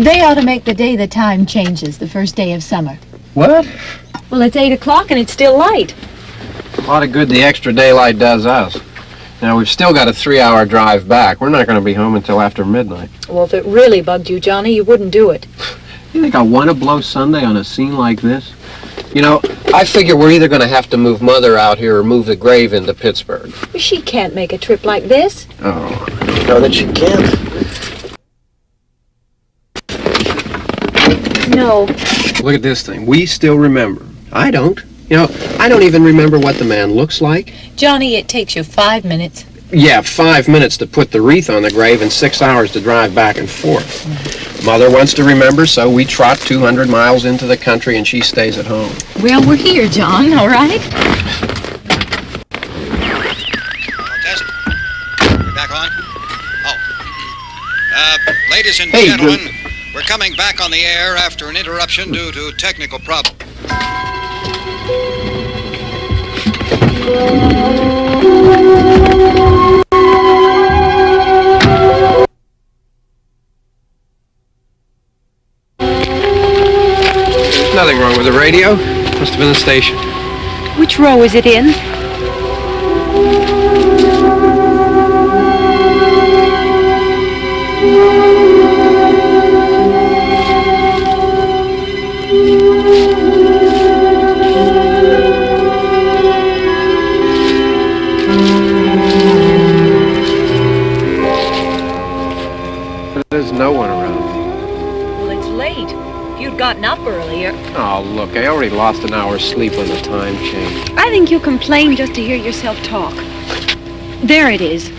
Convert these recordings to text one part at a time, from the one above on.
They ought to make the day the time changes, the first day of summer. What? Well, it's 8 o'clock and it's still light. A lot of good the extra daylight does us. Now, we've still got a 3-hour drive back. We're not going to be home until after midnight. Well, if it really bugged you, Johnny, you wouldn't do it. You think I want to blow Sunday on a scene like this? You know, I figure we're either going to have to move Mother out here or move the grave into Pittsburgh. She can't make a trip like this. Oh, I don't know that she can. No. Look at this thing. We still remember. I don't. You know, I don't even remember what the man looks like. Johnny, it takes you 5 minutes. Yeah, 5 minutes to put the wreath on the grave and 6 hours to drive back and forth. Mother wants to remember, so we trot 200 miles into the country and she stays at home. Well, we're here, John, all right? Test. We're back on? Oh. Ladies and gentlemen, we're coming back on the air after an interruption due to technical problems. There's nothing wrong with the radio. Must have been the station. Which row is it in? There's no one around. Well, it's late. If you'd gotten up earlier. Oh, look, I already lost an hour's sleep when the time changed. I think you complain just to hear yourself talk. There it is.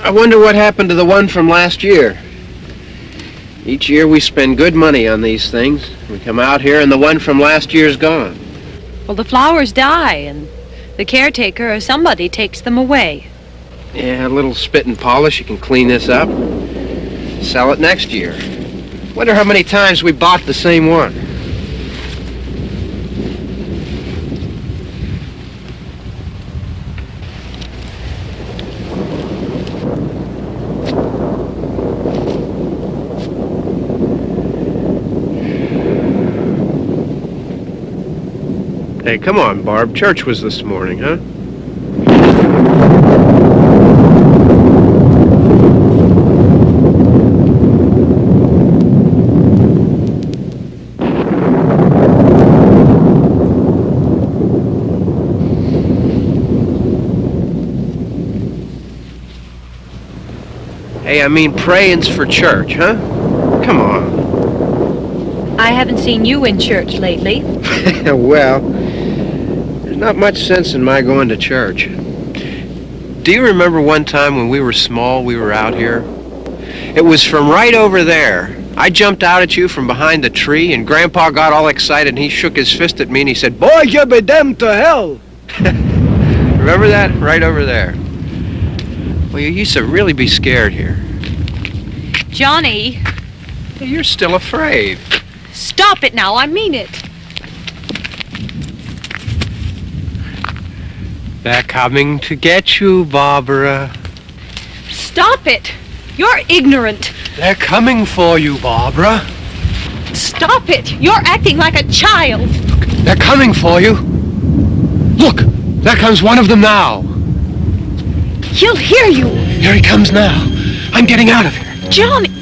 I wonder what happened to the one from last year. Each year we spend good money on these things. We come out here and the one from last year's gone. Well, the flowers die, and the caretaker or somebody takes them away. Yeah, a little spit and polish, you can clean this up. Sell it next year. Wonder how many times we bought the same one. Hey, come on, Barb. Church was this morning, huh? Hey, I mean praying's for church, huh? Come on. I haven't seen you in church lately. Well, there's not much sense in my going to church. Do you remember one time when we were small, we were out here? It was from right over there. I jumped out at you from behind the tree, and Grandpa got all excited, and he shook his fist at me, and he said, "Boy, you be damned to hell!" Remember that? Right over there. Well, you used to really be scared here. Johnny, You're still afraid. stop it now. I mean it. They're coming to get you, Barbara. Stop it. You're ignorant. They're coming for you, Barbara. Stop it. You're acting like a child. They're coming for you. Look, there comes one of them now. He'll hear you. Here he comes now. I'm getting out of here. Johnny.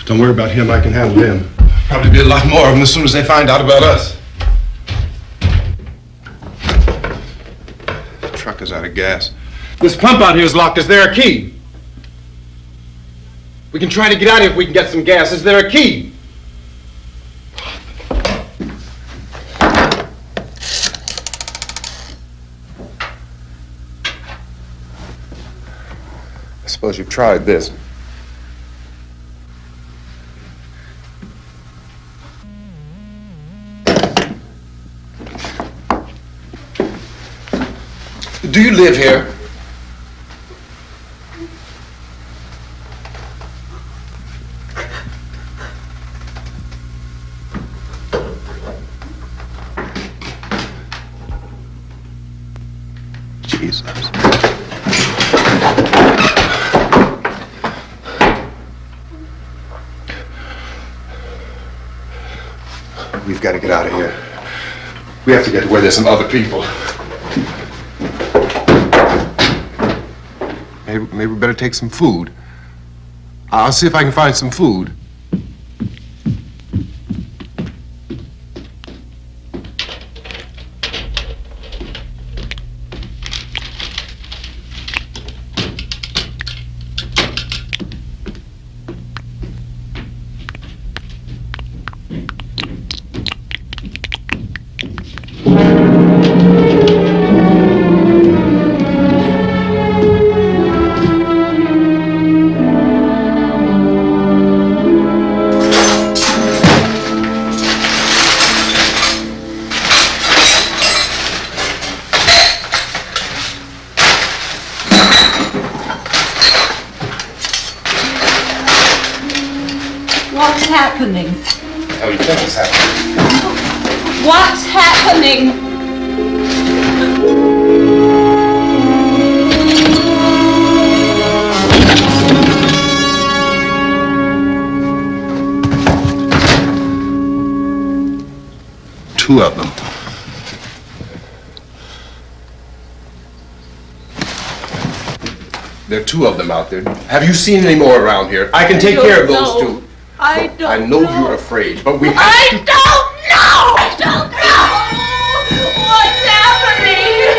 Don't worry about him, I can handle him. Probably be a lot more of them as soon as they find out about us. The truck is out of gas. This pump out here is locked. Is there a key? We can try to get out of here if we can get some gas. Is there a key? I suppose you've tried this. Do you live here? Jesus. We've got to get out of here. We have to get to where there's some other people. Maybe we better take some food. I'll see if I can find some food. What's happening? Oh, you think it's happening? What's happening? Two of them. There are two of them out there. Have you seen any more around here? I can take care of those two. I don't know. I know you're afraid, but we have to... I don't know! I don't know! What's happening?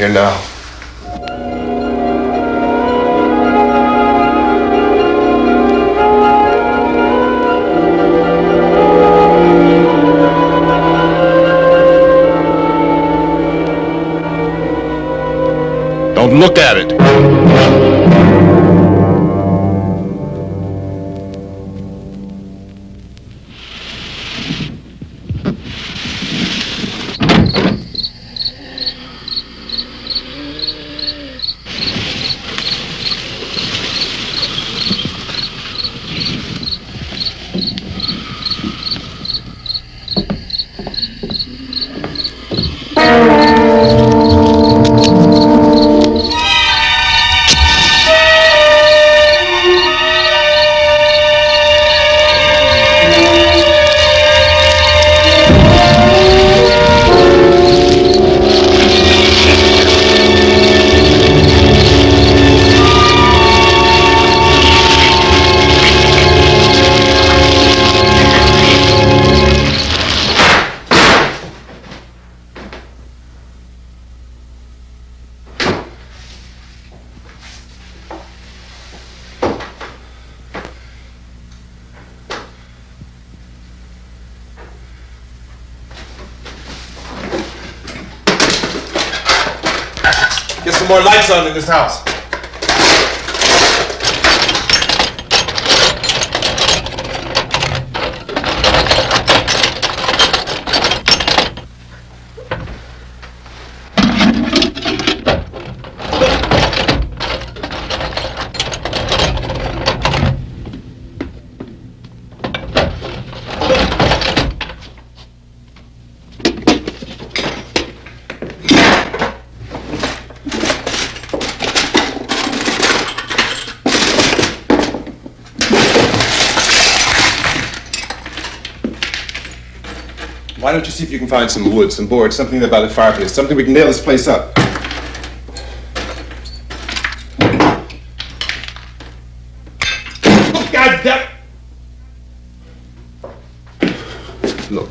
here now. Don't look at it. Get some more lights on in this house. Why don't you see if you can find some wood, some board, something about a fireplace, something we can nail this place up. God damn! Look,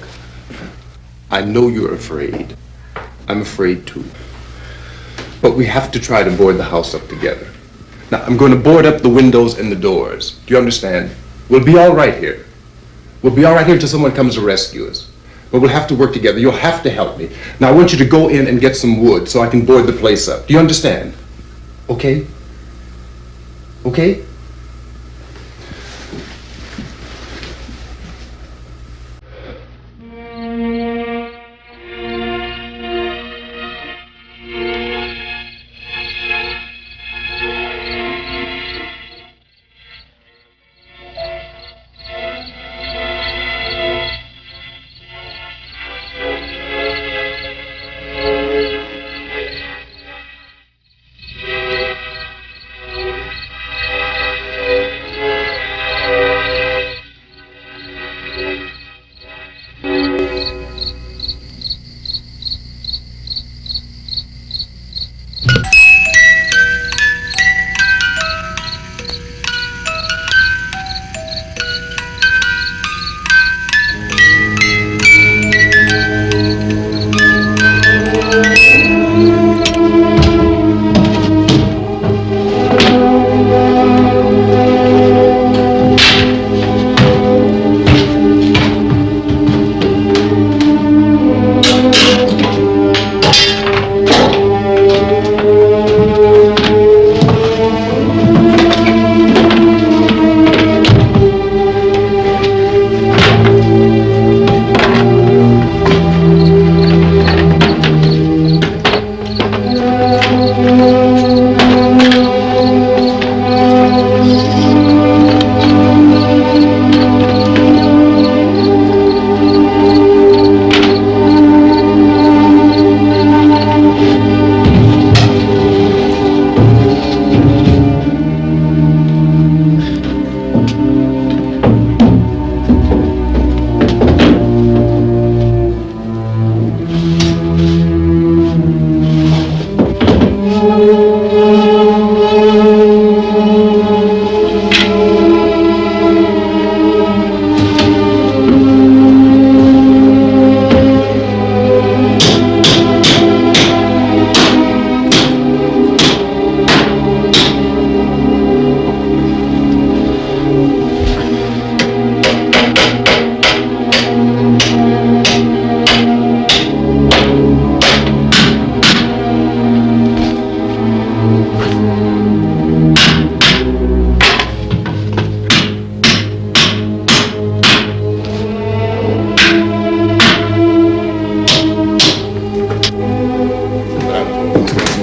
I know you're afraid. I'm afraid too. But we have to try to board the house up together. Now, I'm going to board up the windows and the doors. Do you understand? We'll be all right here. We'll be all right here until someone comes to rescue us. But we'll have to work together. You'll have to help me. Now, I want you to go in and get some wood so I can board the place up. Do you understand? Okay? Okay?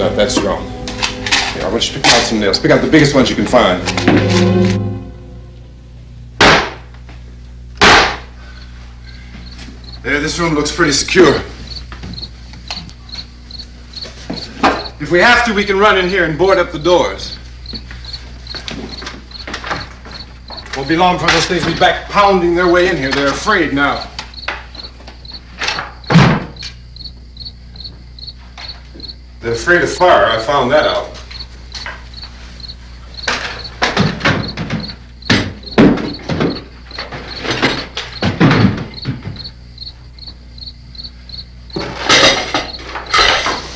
enough. That's strong. Here, I want you to pick out some nails. Pick out the biggest ones you can find. There, this room looks pretty secure. If we have to, we can run in here and board up the doors. Won't be long before those things will be back pounding their way in here. They're afraid now. They're afraid of fire. I found that out.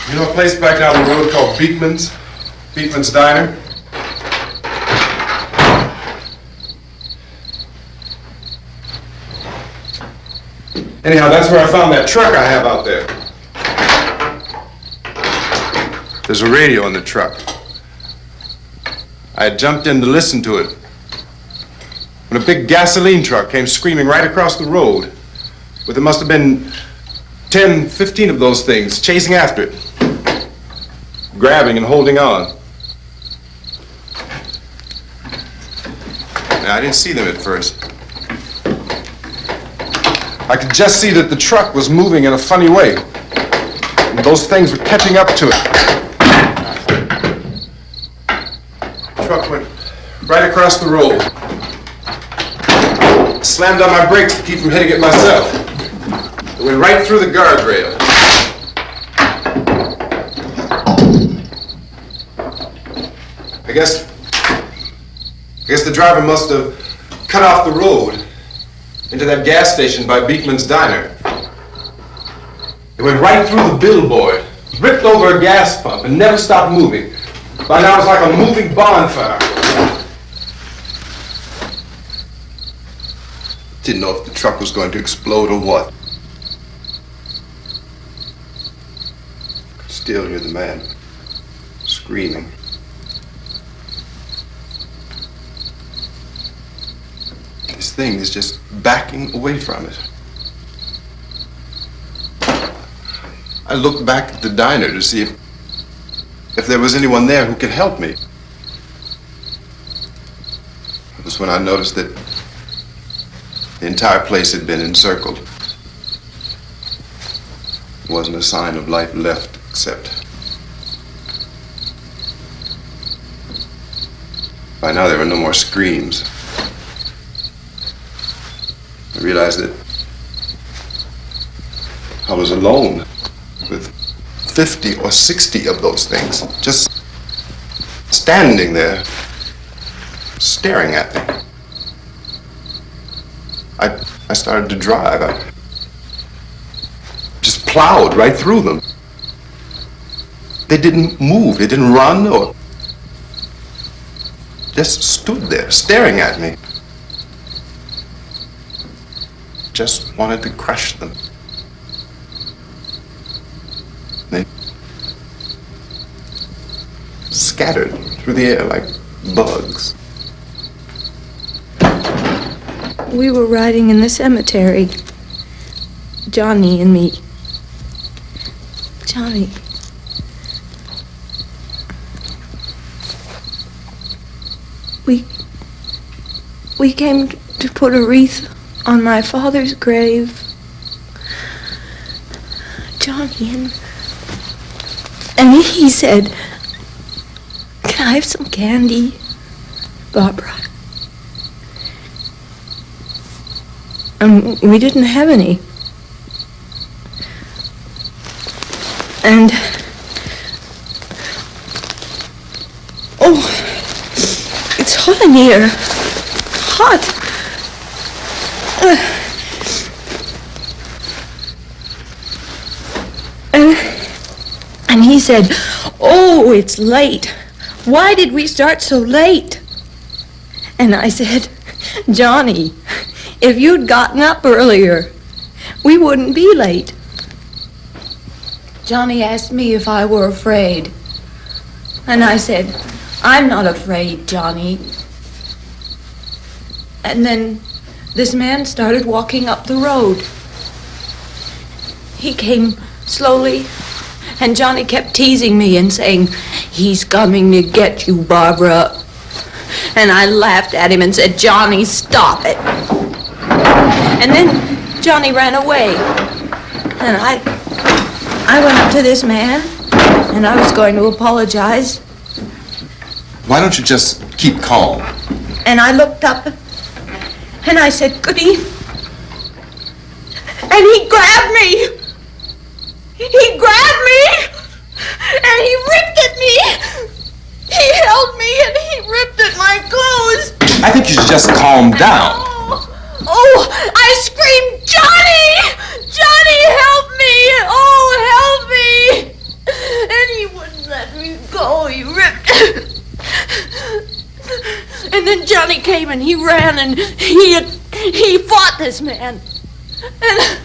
You know a place back down the road called Beekman's? Beekman's Diner? Anyhow, that's where I found that truck I have out there. There's a radio in the truck. I had jumped in to listen to it when a big gasoline truck came screaming right across the road. But there must have been 10, 15 of those things chasing after it, grabbing and holding on. Now, I didn't see them at first. I could just see that the truck was moving in a funny way. And those things were catching up to it. The truck went right across the road. Slammed on my brakes to keep from hitting it myself. It went right through the guardrail. I guess the driver must have cut off the road into that gas station by Beekman's Diner. It went right through the billboard, ripped over a gas pump, and never stopped moving. By now it was like a moving bonfire. Didn't know if the truck was going to explode or what. Could still hear the man screaming. This thing is just backing away from it. I looked back at the diner to see if there was anyone there who could help me. It was when I noticed that the entire place had been encircled. There wasn't a sign of life left except by now there were no more screams. I realized that I was alone with 50 or 60 of those things, just standing there, staring at me. I started to drive. I just plowed right through them. They didn't move, they didn't run or just stood there staring at me. Just wanted to crush them. They scattered through the air like bugs. We were riding in the cemetery, Johnny and me. Johnny. We came to put a wreath on my father's grave. Johnny, and he said, "Can I have some candy, Barbara?" And we didn't have any. And oh, it's hot in here. Hot. And he said, "Oh, it's late. Why did we start so late?" And I said, "Johnny, if you'd gotten up earlier, we wouldn't be late." Johnny asked me if I were afraid. And I said, "I'm not afraid, Johnny." And then this man started walking up the road. He came slowly And Johnny kept teasing me and saying, "He's coming to get you, Barbara." And I laughed at him and said, "Johnny, stop it." And then Johnny ran away. And I went up to this man, and I was going to apologize. Why don't you just keep calm? And I looked up, and I said, "Goody." And he grabbed me. He grabbed me, and he ripped at me. He held me, and he ripped at my clothes. I think you should just calm down. Oh, I screamed, "Johnny! Johnny, help me! Oh, help me!" And he wouldn't let me go. He ripped. And then Johnny came and he ran and he fought this man. And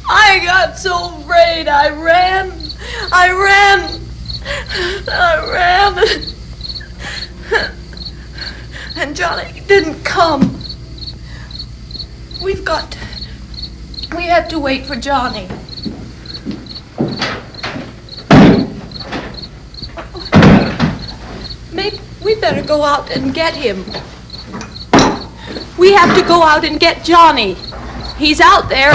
I got so afraid. I ran. And Johnny didn't come. We have to wait for Johnny. Maybe we better go out and get him. We have to go out and get Johnny. He's out there.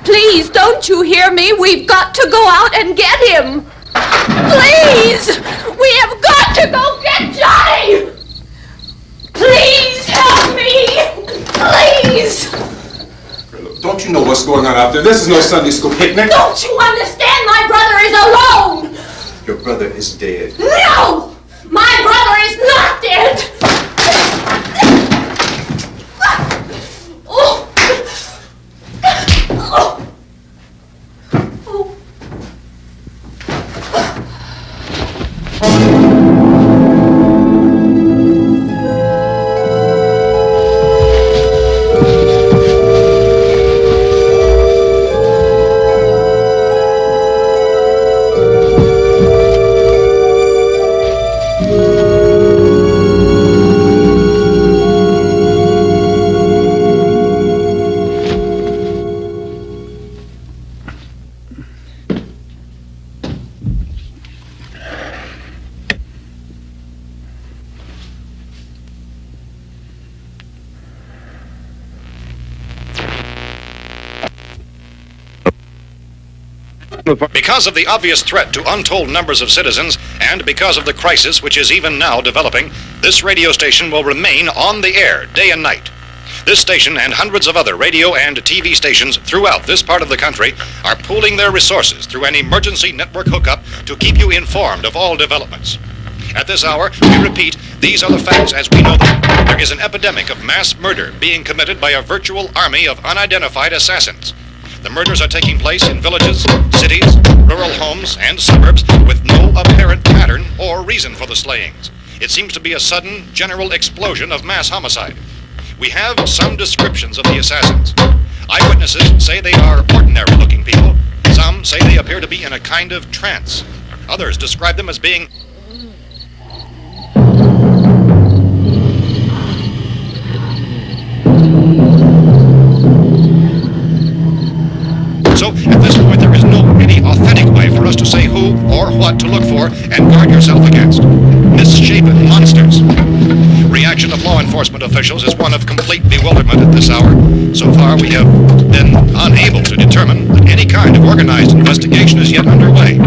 Please, don't you hear me? We've got to go out and get him. Please! We have got to go get Johnny! Please help me! Please! Don't you know what's going on out there? This is no Sunday school picnic. Don't you understand? My brother is alone! Your brother is dead. No! My brother is not dead! Oh. Oh. Oh. Because of the obvious threat to untold numbers of citizens, and because of the crisis which is even now developing, this radio station will remain on the air day and night. This station and hundreds of other radio and TV stations throughout this part of the country are pooling their resources through an emergency network hookup to keep you informed of all developments. At this hour, we repeat, these are the facts as we know them. There is an epidemic of mass murder being committed by a virtual army of unidentified assassins. The murders are taking place in villages, cities, rural homes, and suburbs with no apparent pattern or reason for the slayings. It seems to be a sudden, general explosion of mass homicide. We have some descriptions of the assassins. Eyewitnesses say they are ordinary-looking people. Some say they appear to be in a kind of trance. Others describe them as being So, at this point, there is no any authentic way for us to say who or what to look for and guard yourself against. Misshapen monsters. Reaction of law enforcement officials is one of complete bewilderment at this hour. So far, we have been unable to determine that any kind of organized investigation is yet underway.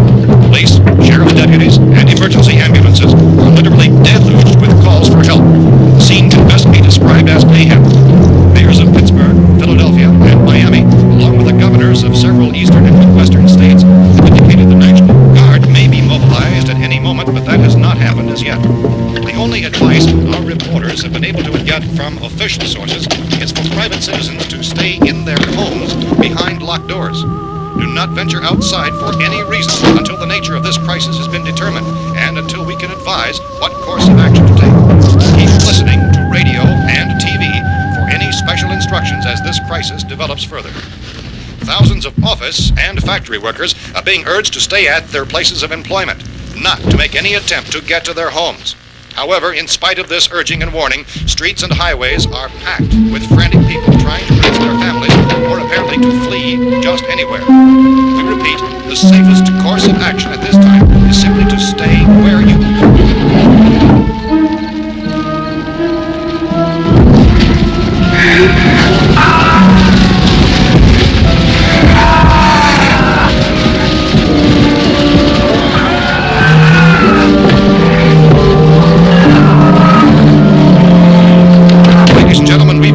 Police, sheriff's deputies, and emergency ambulances are literally deluged with calls for help. The scene can best be described as mayhem. Mayors of Pittsburgh, Philadelphia, and Miami, along with the governors of several eastern and midwestern states, have indicated the National Guard may be mobilized at any moment, but that has not happened as yet. The only advice our reporters have been able to get from official sources is for private citizens to stay in their homes behind locked doors. Do not venture outside for any reason until the nature of this crisis has been determined and until we can advise what course of action to take. Keep listening to radio and TV for any special instructions as this crisis develops further. Thousands of office and factory workers are being urged to stay at their places of employment, not to make any attempt to get to their homes. However, in spite of this urging and warning, streets and highways are packed with frantic people trying to raise their families or apparently to flee just anywhere. We repeat, the safest course of action at this time is simply to stay where you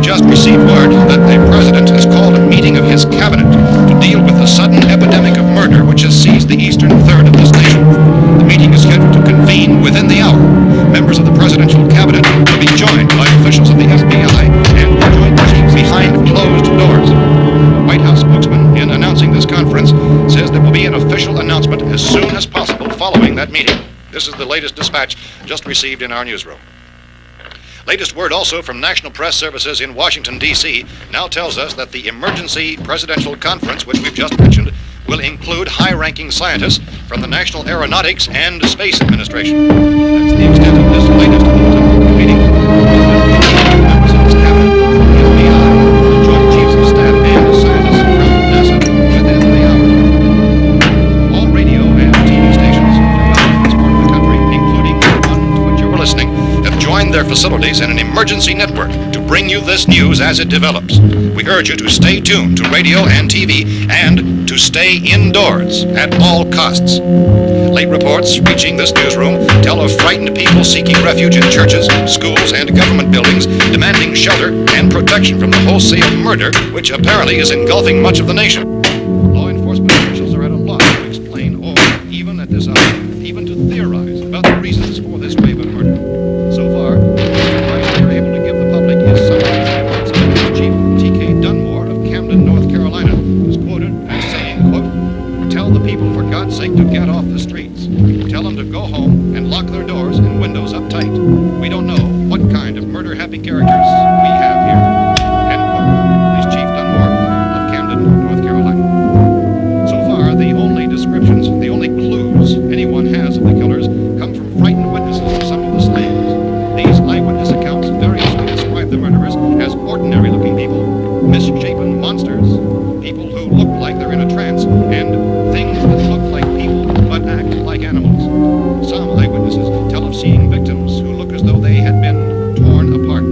just received word that the President has called a meeting of his cabinet to deal with the sudden epidemic of murder which has seized the eastern third of this nation. The meeting is scheduled to convene within the hour. Members of the presidential cabinet will be joined by officials of the FBI and joint chiefs behind closed doors. The White House spokesman, in announcing this conference, says there will be an official announcement as soon as possible following that meeting. This is the latest dispatch just received in our newsroom. Latest word also from National Press Services in Washington, D.C. now tells us that the emergency presidential conference, which we've just mentioned, will include high-ranking scientists from the National Aeronautics and Space Administration. That's the extent of this latest bulletin meeting. Members of his cabinet, the FBI, the Joint Chiefs of Staff, and scientists from NASA within the hour. All radio and TV stations throughout this part of the country, including the one to which you were listening, have joined their facilities in an emergency network to bring you this news as it develops. We urge you to stay tuned to radio and TV and to stay indoors at all costs. Late reports reaching this newsroom tell of frightened people seeking refuge in churches, schools, and government buildings, demanding shelter and protection from the wholesale murder which apparently is engulfing much of the nation. Law enforcement officials are at a loss to explain or, even at this hour, even to theorize about the reasons for this wave of murder. So far, the advice we are able to give the public is summarized by Police Chief T.K. Dunmore of Camden, North Carolina, who's quoted as saying, quote, "Tell the people for God's sake to get off the streets. Tell them to go home and lock their doors and windows up tight. We don't know what kind of murder-happy characters we have here." End quote. Police Chief Dunmore of Camden, North Carolina. So far, the only descriptions, the only clues anyone has of the killers come from frightened witnesses of some of the slayings. These eyewitness accounts variously describe the murderers as ordinary-looking people, misshapen monsters, people who look like they're in a trance, and things that look like people but act like animals. Some eyewitnesses tell of seeing victims who look as though they had been torn apart.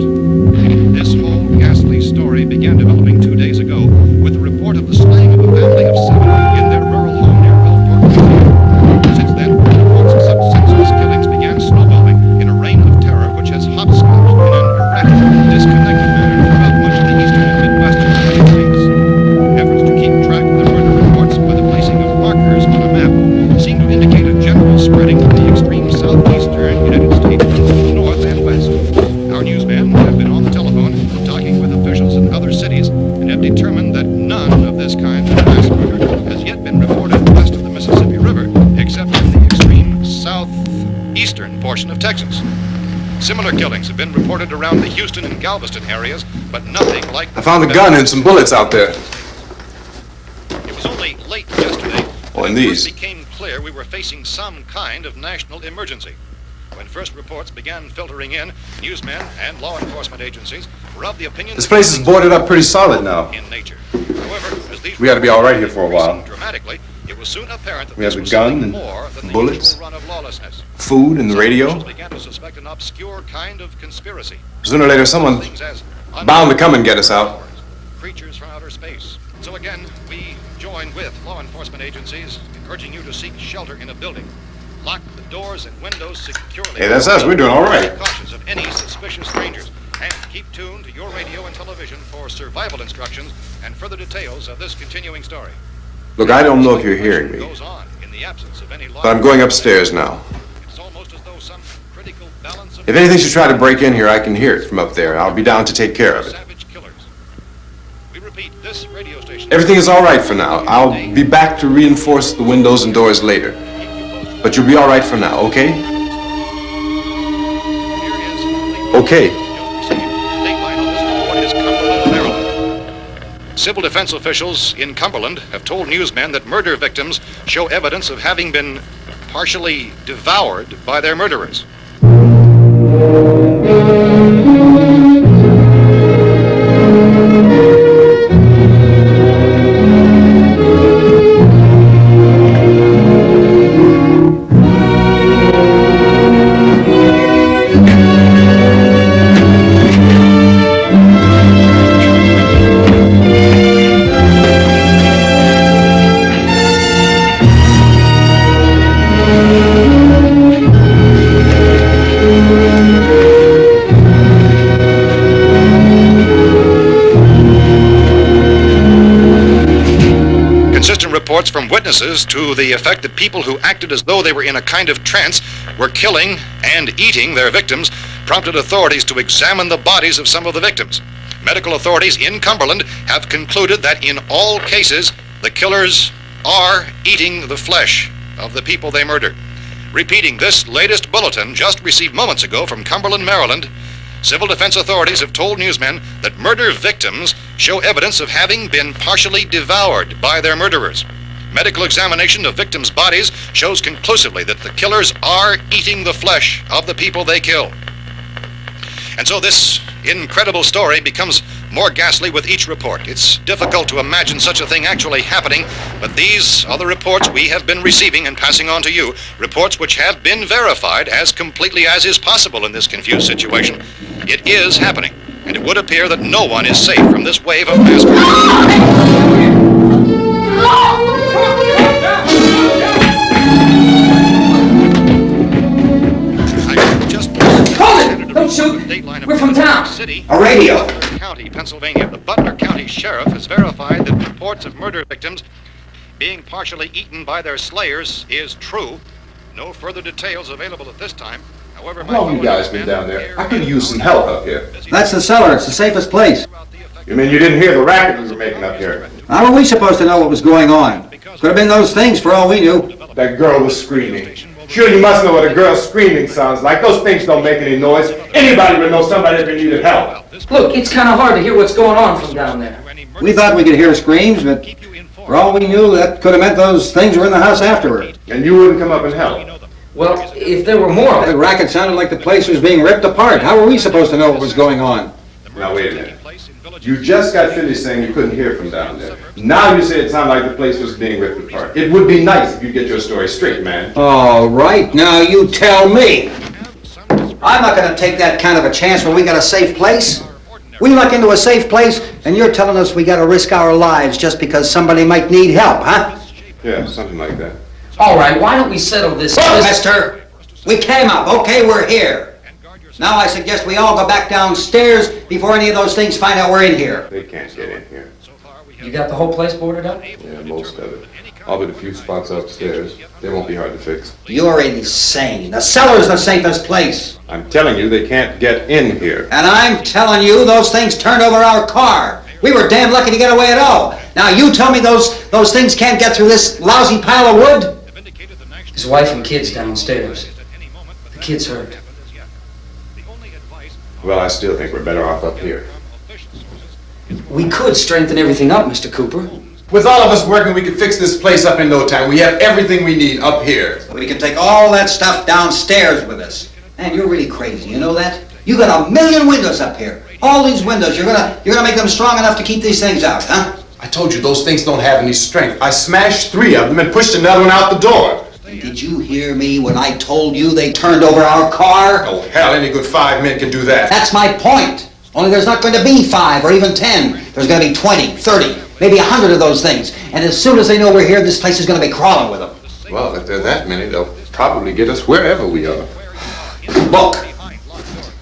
This whole ghastly story began developing 2 days ago with the report of the slaying of a family of 7 in their rural home near Gulfport, Virginia. Since then, reports of such senseless killings began snowballing in a reign of terror which has hopscotched in an erratic, disconnected manner throughout much of the eastern and midwestern United States. Efforts to keep track of the murder reports by the placing of markers on a map seem to indicate a general spreading of the extreme southeastern United States to the north and west. Our newsmen have been on the telephone talking with officials in other cities and have determined that none of this kind of mass murder has yet been reported west of the Mississippi River, except in the extreme southeastern portion of Texas. Similar killings have been reported around the Houston and Galveston areas, but nothing like... I found a gun and some bullets out there. It was only late yesterday Oh, and that it these. first became clear we were facing some kind of national emergency. When first reports began filtering in, newsmen and law enforcement agencies were of the opinion This that place is things boarded up pretty solid now. in nature. However, as these We ought to be all right here for a while. increasing dramatically, it was soon apparent that We have this the was gun something and more than the bullets. usual run of lawlessness. Food and the Some radio. officials began to suspect an obscure kind of conspiracy. Sooner or later, someone's Things as bound to come and get us out. creatures from outer space. So again, we join with law enforcement agencies in urging you to seek shelter in a building. Lock the doors and windows securely. Hey, that's us. We're doing all right. Be cautious of any suspicious strangers. And keep tuned to your radio and television for survival instructions and further details of this continuing story. Look, I don't know if you're hearing me, Goes on in the absence of any law. but I'm going upstairs now. It's almost as though some critical balance of If anything should try to break in here, I can hear it from up there. I'll be down to take care of it. savage killers. We repeat, this radio station. Everything is all right for now. I'll be back to reinforce the windows and doors later. But you'll be all right for now, okay? Okay. Dateline on this report is Cumberland, Maryland. Civil defense officials in Cumberland have told newsmen that murder victims show evidence of having been partially devoured by their murderers. reports from witnesses to the effect that people who acted as though they were in a kind of trance were killing and eating their victims prompted authorities to examine the bodies of some of the victims. Medical authorities in Cumberland have concluded that in all cases, the killers are eating the flesh of the people they murdered. Repeating this latest bulletin just received moments ago from Cumberland, Maryland, civil defense authorities have told newsmen that murder victims show evidence of having been partially devoured by their murderers. Medical examination of victims' bodies shows conclusively that the killers are eating the flesh of the people they kill. And so this incredible story becomes more ghastly with each report. It's difficult to imagine such a thing actually happening, but these are the reports we have been receiving and passing on to you, reports which have been verified as completely as is possible in this confused situation. It is happening, and it would appear that no one is safe from this wave of mass murder. Don't shoot! We're from town. A radio. County, Pennsylvania. The Butler County Sheriff has verified that reports of murder victims being partially eaten by their slayers is true. No further details available at this time. However, How long have you guys been down there? I could use some help up here. That's the cellar. It's the safest place. You mean you didn't hear the racket we were making up here? How were we supposed to know what was going on? Could have been those things for all we knew. That girl was screaming. Sure, you must know what a girl screaming sounds like. Those things don't make any noise. Anybody would know somebody ever needed help. Look, it's kind of hard to hear what's going on from down there. We thought we could hear screams, but for all we knew, that could have meant those things were in the house afterward. And you wouldn't come up and help? Well, if there were more... The racket sounded like the place was being ripped apart. How were we supposed to know what was going on? Now, wait a minute. You just got finished saying you couldn't hear from down there. Now you say it sounded like the place was being ripped apart. It would be nice if you get your story straight, man. All right, now you tell me. I'm not going to take that kind of a chance when we got a safe place. We luck into a safe place, and you're telling us we got to risk our lives just because somebody might need help, huh? Yeah, something like that. All right, why don't we settle this... Look, mister, we came up. Okay, we're here. Now I suggest we all go back downstairs before any of those things find out we're in here. They can't get in here. You got the whole place boarded up? Yeah, most of it. All but a few spots upstairs. They won't be hard to fix. You're insane. The cellar's the safest place. I'm telling you, they can't get in here. And I'm telling you, those things turned over our car. We were damn lucky to get away at all. Now you tell me those things can't get through this lousy pile of wood? His wife and kids downstairs. The kid's hurt. Well, I still think we're better off up here. We could strengthen everything up, Mr. Cooper. With all of us working, we could fix this place up in no time. We have everything we need up here. We can take all that stuff downstairs with us. Man, you're really crazy, you know that? You got 1,000,000 windows up here. All these windows, you're gonna make them strong enough to keep these things out, huh? I told you those things don't have any strength. I smashed 3 of them and pushed another one out the door. Did you hear me when I told you they turned over our car? Oh, hell, any good 5 men can do that. That's my point. Only there's not going to be 5 or even 10. There's going to be 20, 30, maybe 100 of those things. And as soon as they know we're here, this place is going to be crawling with them. Well, if there are that many, they'll probably get us wherever we are. Look,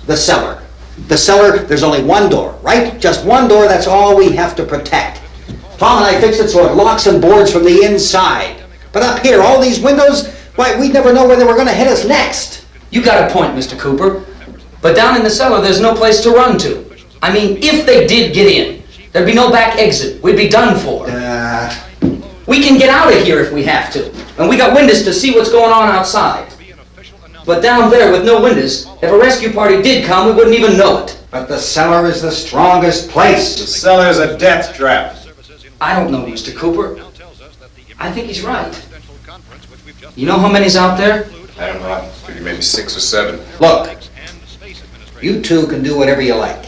the cellar. The cellar, there's only one door, right? Just one door, that's all we have to protect. Tom and I fixed it so it locks and boards from the inside. But up here, all these windows, why, we'd never know where they were going to hit us next. You got a point, Mr. Cooper. But down in the cellar, there's no place to run to. I mean, if they did get in, there'd be no back exit. We'd be done for. We can get out of here if we have to. And we got windows to see what's going on outside. But down there with no windows, if a rescue party did come, we wouldn't even know it. But the cellar is the strongest place. The cellar is a death trap. I don't know, Mr. Cooper. I think he's right. You know how many's out there? I don't know. I figure maybe 6 or 7. Look, you two can do whatever you like.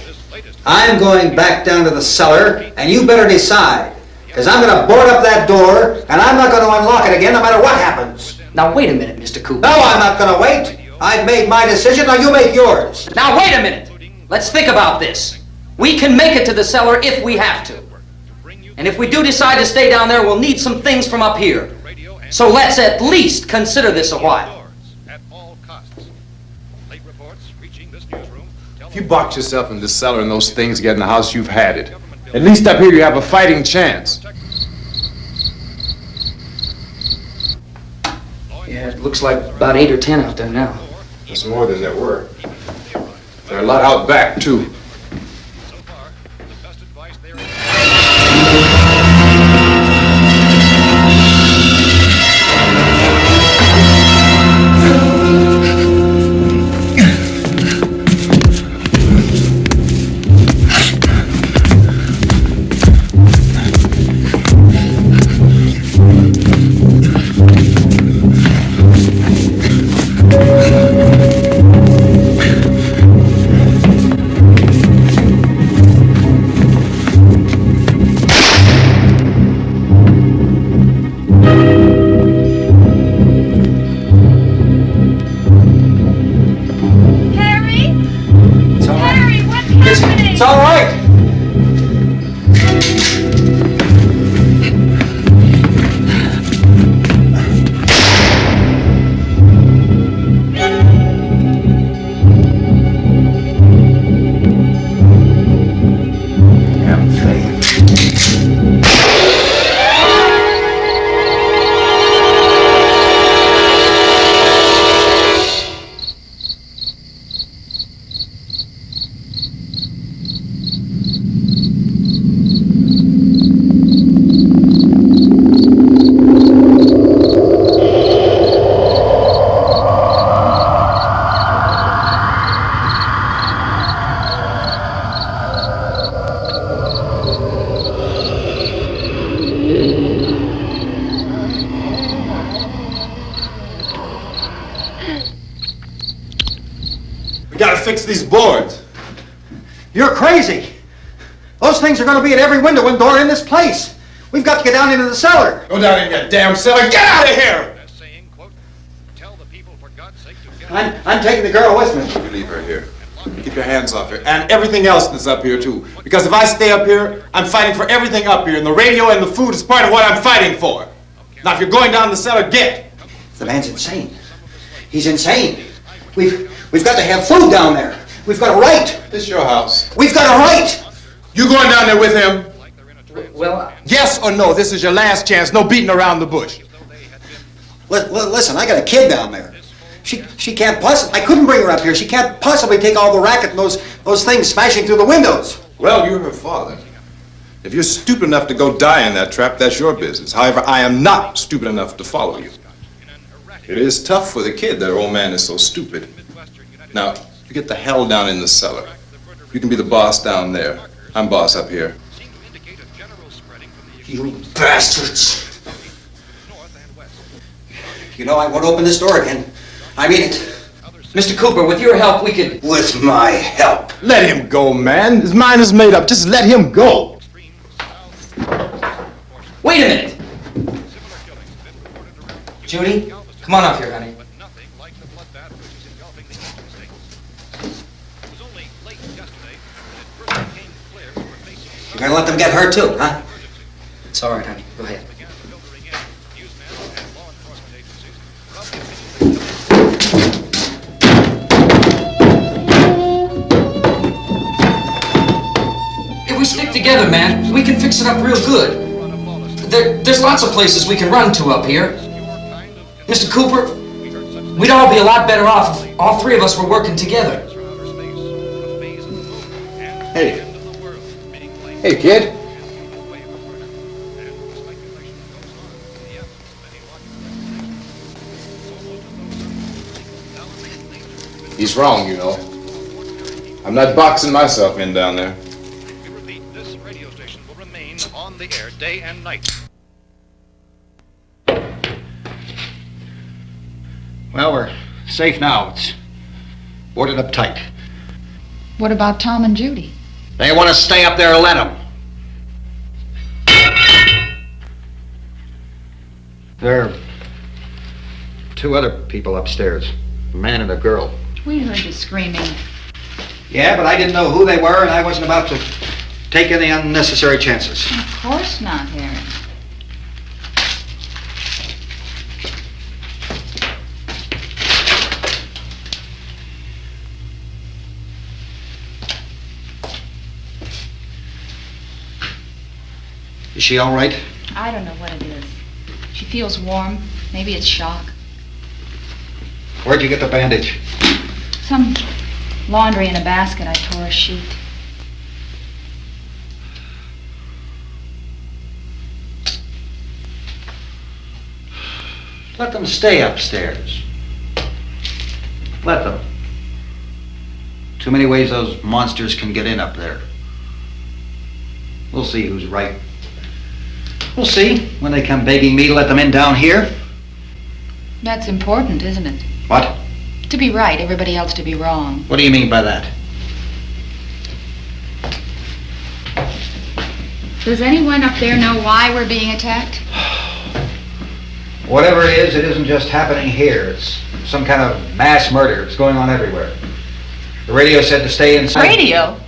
I'm going back down to the cellar, and you better decide. Because I'm going to board up that door, and I'm not going to unlock it again no matter what happens. Now, wait a minute, Mr. Cooper. No, I'm not going to wait. I've made my decision, now you make yours. Now, wait a minute. Let's think about this. We can make it to the cellar if we have to. And if we do decide to stay down there, we'll need some things from up here. So let's at least consider this a while. If you box yourself in the cellar and those things get in the house, you've had it. At least up here you have a fighting chance. Yeah, it looks like about 8 or 10 out there now. There's more than there were. There are a lot out back, too. It's all right. We gotta fix these boards. You're crazy. Those things are going to be at every window and door in this place. We've got to get down into the cellar. Go down in your damn cellar. Get out of here! I'm taking the girl with me. You leave her here. Keep your hands off her. And everything else that's up here, too. Because if I stay up here, I'm fighting for everything up here. And the radio and the food is part of what I'm fighting for. Now, if you're going down the cellar, get. The man's insane. He's insane. We've got to have food down there. We've got a right. This is your house. We've got a right. You going down there with him? Well, Yes or no? This is your last chance. No beating around the bush. Listen, I got a kid down there. She can't possibly. I couldn't bring her up here. She can't possibly take all the racket and those things smashing through the windows. Well, you're her father. If you're stupid enough to go die in that trap, that's your business. However, I am not stupid enough to follow you. It is tough for the kid that her old man is so stupid. Now, you get the hell down in the cellar. You can be the boss down there. I'm boss up here. You bastards. You know, I won't open this door again. I mean it. Mr. Cooper, with your help, we could... With my help. Let him go, man. His mind is made up. Just let him go. Wait a minute. Judy, come on up here, honey. You're gonna let them get hurt too, huh? It's all right, honey. Go ahead. If we stick together, man, we can fix it up real good. There's lots of places we can run to up here. Mr. Cooper, we'd all be a lot better off if all three of us were working together. Hey. Hey, kid. He's wrong, you know. I'm not boxing myself in down there. We repeat, this radio station will remain on the air day and night. Well, we're safe now. It's boarded up tight. What about Tom and Judy? They want to stay up there, let them. There are two other people upstairs, a man and a girl. We heard you screaming. Yeah, but I didn't know who they were, and I wasn't about to take any unnecessary chances. Of course not, Harry. Is she all right? I don't know what it is. She feels warm. Maybe it's shock. Where'd you get the bandage? Some laundry in a basket. I tore a sheet. Let them stay upstairs. Let them. Too many ways those monsters can get in up there. We'll see who's right. We'll see when they come begging me to let them in down here. That's important, isn't it? What? To be right, everybody else to be wrong. What do you mean by that? Does anyone up there know why we're being attacked? Whatever it isn't just happening here. It's some kind of mass murder. It's going on everywhere. The radio said to stay inside. Radio?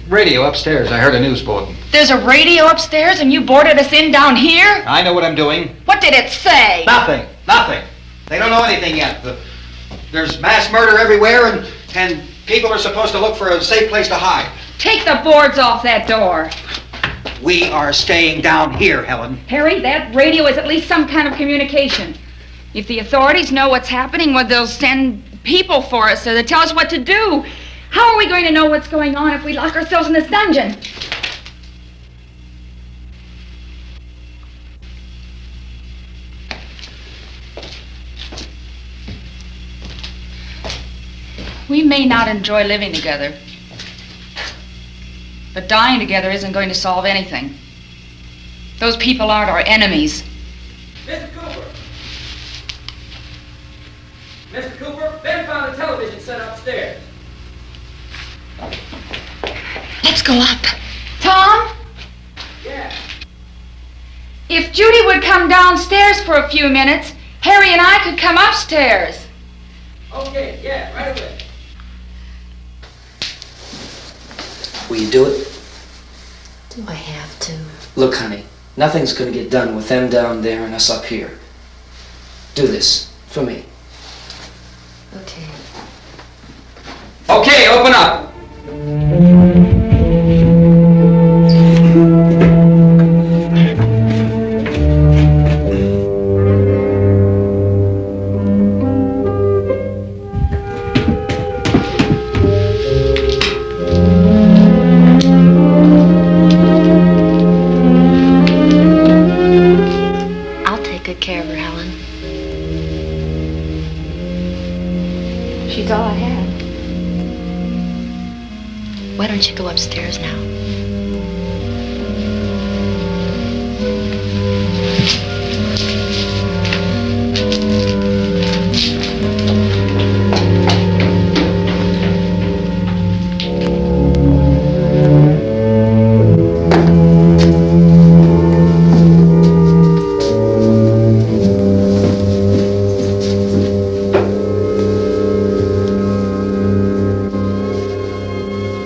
Radio upstairs. I heard a news bulletin. There's a radio upstairs and you boarded us in down here? I know what I'm doing. What did it say? Nothing. Nothing. They don't know anything yet. There's mass murder everywhere and people are supposed to look for a safe place to hide. Take the boards off that door. We are staying down here, Helen. Harry, that radio is at least some kind of communication. If the authorities know what's happening, well, they'll send people for us so they'll tell us what to do. How are we going to know what's going on if we lock ourselves in this dungeon? We may not enjoy living together, but dying together isn't going to solve anything. Those people aren't our enemies. Mr. Cooper! Mr. Cooper, Ben found a television set upstairs. Let's go up. Tom? Yeah. If Judy would come downstairs for a few minutes, Harry and I could come upstairs. Okay, yeah, right away. Will you do it? Do I have to? Look, honey, nothing's gonna get done with them down there and us up here. Do this, for me. Okay. Okay, open up. I'll take good care of her, Helen. She's all I have. Why don't you go upstairs now?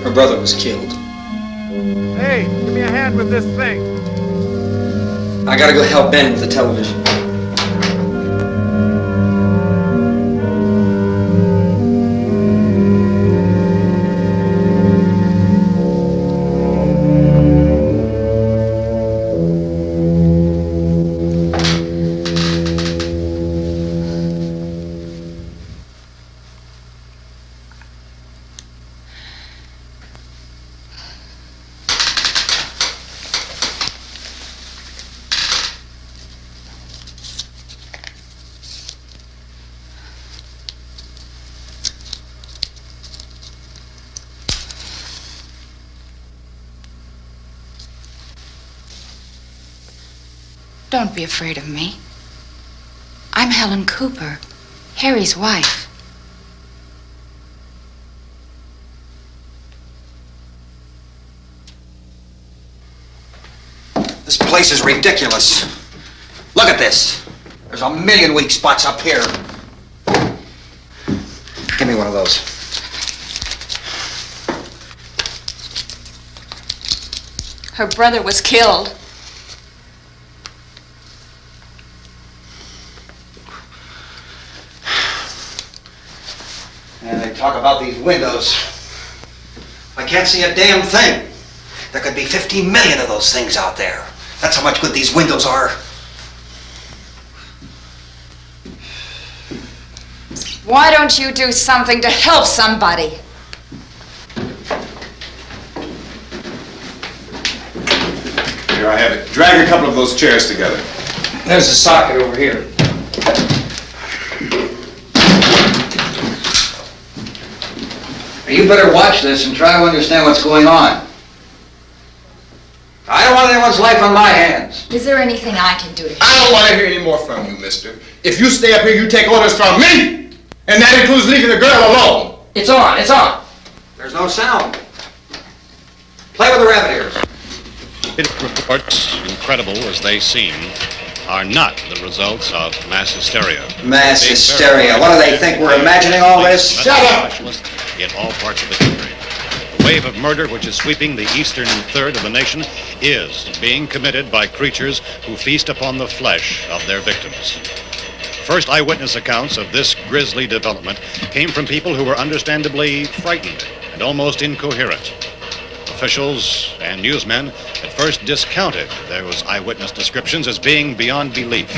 Her brother was killed. Hey, give me a hand with this thing. I gotta go help Ben with the television. Don't be afraid of me. I'm Helen Cooper, Harry's wife. This place is ridiculous. Look at this. There's a million weak spots up here. Give me one of those. Her brother was killed. And they talk about these windows. I can't see a damn thing. There could be 15 million of those things out there. That's how much good these windows are. Why don't you do something to help somebody? Here, I have it. Drag a couple of those chairs together. There's a socket over here. You better watch this and try to understand what's going on. I don't want anyone's life on my hands. Is there anything I can do to help? I don't want to hear any more from you, mister. If you stay up here, you take orders from me! And that includes leaving the girl alone. It's on, it's on. There's no sound. Play with the rabbit ears. Reports, incredible as they seem, are not the results of mass hysteria. Mass hysteria. What do they think? We're imagining all this? Shut up! In all parts of the country. The wave of murder which is sweeping the eastern third of the nation is being committed by creatures who feast upon the flesh of their victims. First eyewitness accounts of this grisly development came from people who were understandably frightened and almost incoherent. Officials and newsmen at first discounted those eyewitness descriptions as being beyond belief.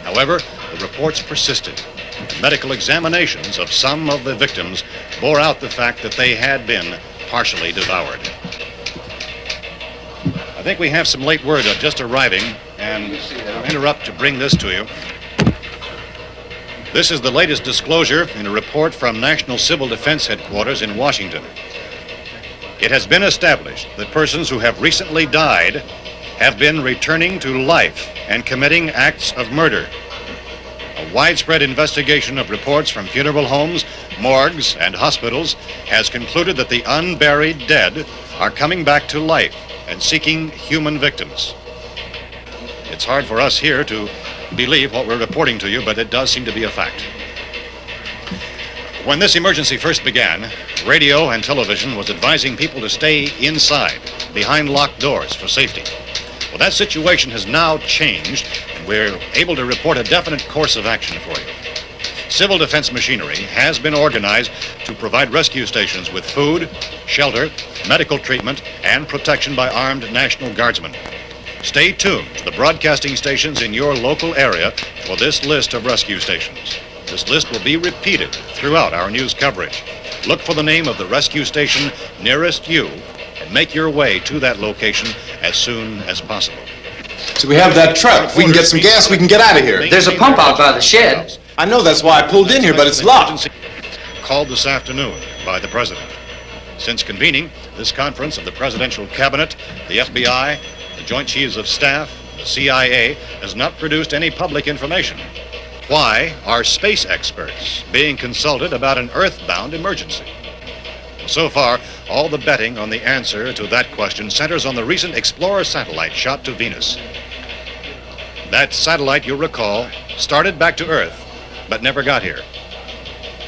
However, the reports persisted. And medical examinations of some of the victims bore out the fact that they had been partially devoured. I think we have some late word just arriving, and I'll interrupt to bring this to you. This is the latest disclosure in a report from National Civil Defense Headquarters in Washington. It has been established that persons who have recently died have been returning to life and committing acts of murder. A widespread investigation of reports from funeral homes, morgues, and hospitals has concluded that the unburied dead are coming back to life and seeking human victims. It's hard for us here to believe what we're reporting to you, but it does seem to be a fact. When this emergency first began, radio and television was advising people to stay inside, behind locked doors for safety. Well, that situation has now changed, and we're able to report a definite course of action for you. Civil defense machinery has been organized to provide rescue stations with food, shelter, medical treatment, and protection by armed National Guardsmen. Stay tuned to the broadcasting stations in your local area for this list of rescue stations. This list will be repeated throughout our news coverage. Look for the name of the rescue station nearest you and make your way to that location as soon as possible. So we have that truck. If we can get some gas, we can get out of here. There's a pump out by the shed. I know, that's why I pulled in here, but it's locked. Called this afternoon by the President. Since convening this conference of the Presidential Cabinet, the FBI, the Joint Chiefs of Staff, the CIA has not produced any public information. Why are space experts being consulted about an Earthbound emergency? So far, all the betting on the answer to that question centers on the recent Explorer satellite shot to Venus. That satellite, you'll recall, started back to Earth, but never got here.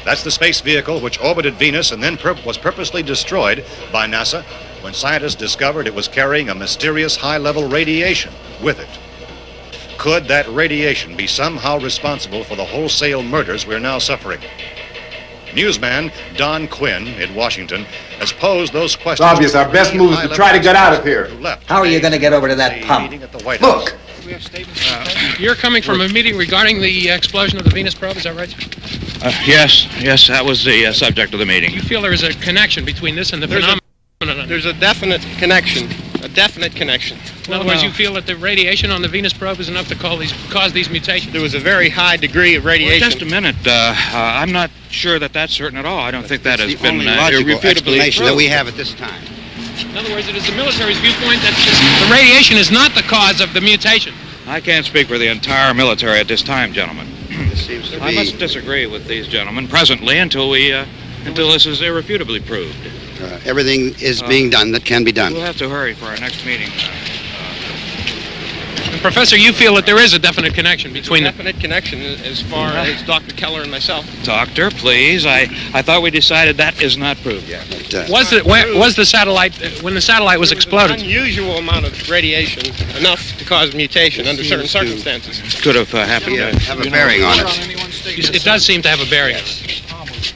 That's the space vehicle which orbited Venus and then was purposely destroyed by NASA when scientists discovered it was carrying a mysterious high-level radiation with it. Could that radiation be somehow responsible for the wholesale murders we're now suffering? Newsman Don Quinn in Washington has posed those questions. It's obvious our best move is to try to get out of here. How are you going to get over to that pump? Look! You're coming from a meeting regarding the explosion of the Venus probe, is that right? Yes, that was the subject of the meeting. You feel there is a connection between this and the phenomenon? There's a definite connection. In other words, you feel that the radiation on the Venus probe is enough to cause these mutations? There was a very high degree of radiation. Well, just a minute. I'm not sure that that's certain at all. I don't think that has been logical explanation that we proved. have at this time. In other words, it is the military's viewpoint that the radiation is not the cause of the mutation. I can't speak for the entire military at this time, gentlemen. This seems to be... I must disagree with these gentlemen presently until this is irrefutably proved. Everything is being done that can be done. We'll have to hurry for our next meeting. Professor, you feel that there is a definite connection between them? Definite connection as far as Dr. Keller and myself. Doctor, please. I thought we decided that is not proved yet. Was the satellite, when the satellite was exploded? An unusual amount of radiation, enough to cause mutation under certain circumstances. Could have happened. Have a bearing on it. It does seem to have a bearing on it.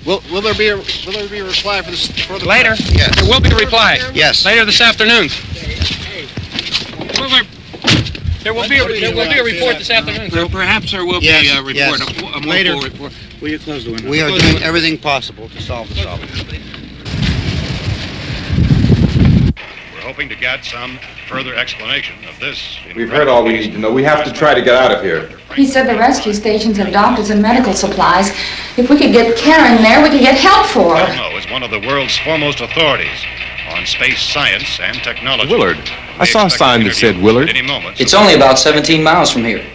Will there be a reply for the later? Yes. There will be a reply. Yes. Later this afternoon. There will be a report this afternoon. Perhaps there will be a report, a more full report. Will you close the window? We are doing everything possible to solve the problem. We're hoping to get some further explanation of this. We've heard all we need to know. We have to try to get out of here. He said the rescue stations have doctors and medical supplies. If we could get care in there, we could get help for her. Romero is one of the world's foremost authorities on space science and technology. Willard. I saw a sign that said Willard. It's only about 17 miles from here.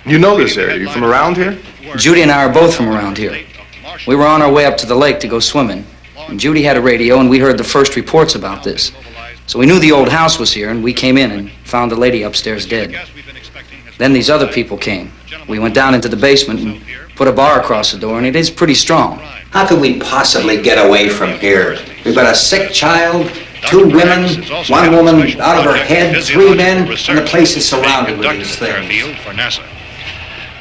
You know this area. You from around here? Judy and I are both from around here. We were on our way up to the lake to go swimming, and Judy had a radio, and we heard the first reports about this. So we knew the old house was here, and we came in and found the lady upstairs dead. Then these other people came. We went down into the basement and put a bar across the door, and it is pretty strong. How could we possibly get away from here? We've got a sick child, 2 women, 1 woman out of her head, 3 men, and the place is surrounded with these things. For NASA.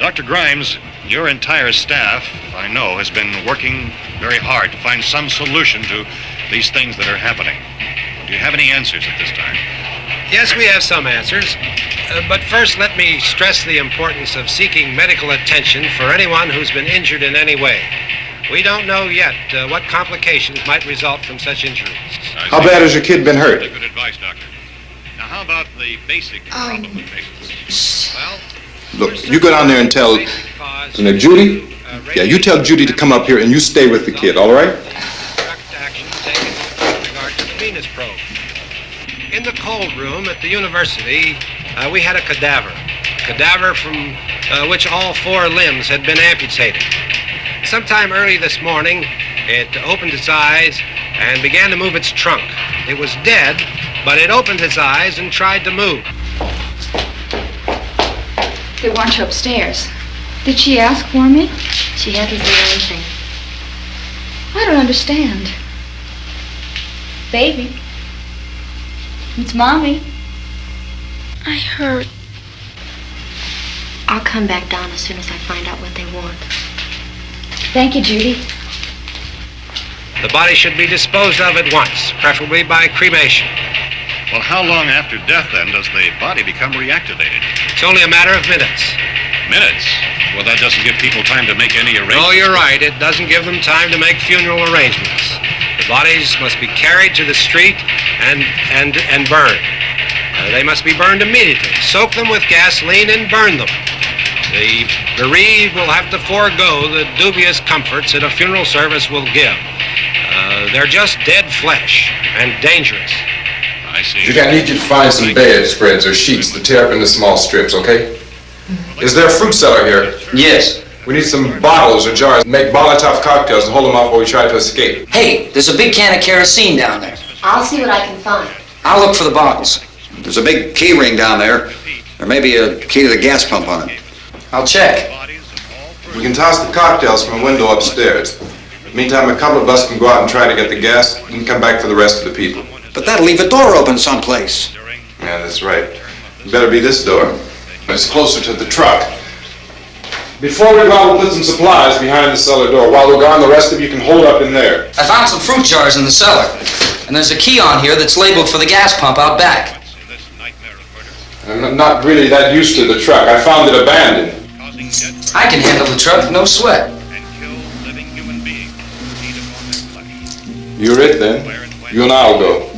Dr. Grimes, your entire staff, I know, has been working very hard to find some solution to these things that are happening. Do you have any answers at this time? Yes, we have some answers. But first, let me stress the importance of seeking medical attention for anyone who's been injured in any way. We don't know yet what complications might result from such injuries. How bad has your kid been hurt? Good advice, Doctor. Now, how about the basic problem of patients? Well, Look, you go down there and tell Judy. Yeah, you tell Judy to come up here and you stay with the kid, all right? Action taken with regard to the Venus probe. In the cold room at the university, we had a cadaver from which all 4 limbs had been amputated. Sometime early this morning, it opened its eyes and began to move its trunk. It was dead, but it opened its eyes and tried to move. They want you upstairs. Did she ask for me? She hasn't said anything. I don't understand. Baby. It's Mommy. I heard. I'll come back down as soon as I find out what they want. Thank you, Judy. The body should be disposed of at once, preferably by cremation. Well, how long after death, then, does the body become reactivated? It's only a matter of minutes. Minutes? Well, that doesn't give people time to make any arrangements. No, you're right. It doesn't give them time to make funeral arrangements. The bodies must be carried to the street and burned. They must be burned immediately. Soak them with gasoline and burn them. The bereaved will have to forego the dubious comforts that a funeral service will give. They're just dead flesh and dangerous. I see. Judy, I need you to find some bedspreads or sheets to tear up into small strips, okay? Is there a fruit cellar here? Yes. We need some bottles or jars. Make Molotov cocktails and hold them off while we try to escape. Hey, there's a big can of kerosene down there. I'll see what I can find. I'll look for the bottles. There's a big key ring down there. There may be a key to the gas pump on it. I'll check. We can toss the cocktails from a window upstairs. Meantime, a couple of us can go out and try to get the gas and come back for the rest of the people. But that'll leave a door open someplace. Yeah, that's right. It better be this door. It's closer to the truck. Before we go out, we'll put some supplies behind the cellar door. While we're gone, the rest of you can hold up in there. I found some fruit jars in the cellar. And there's a key on here that's labeled for the gas pump out back. I'm not really that used to the truck. I found it abandoned. I can handle the truck, no sweat. You're it then. You and I'll go.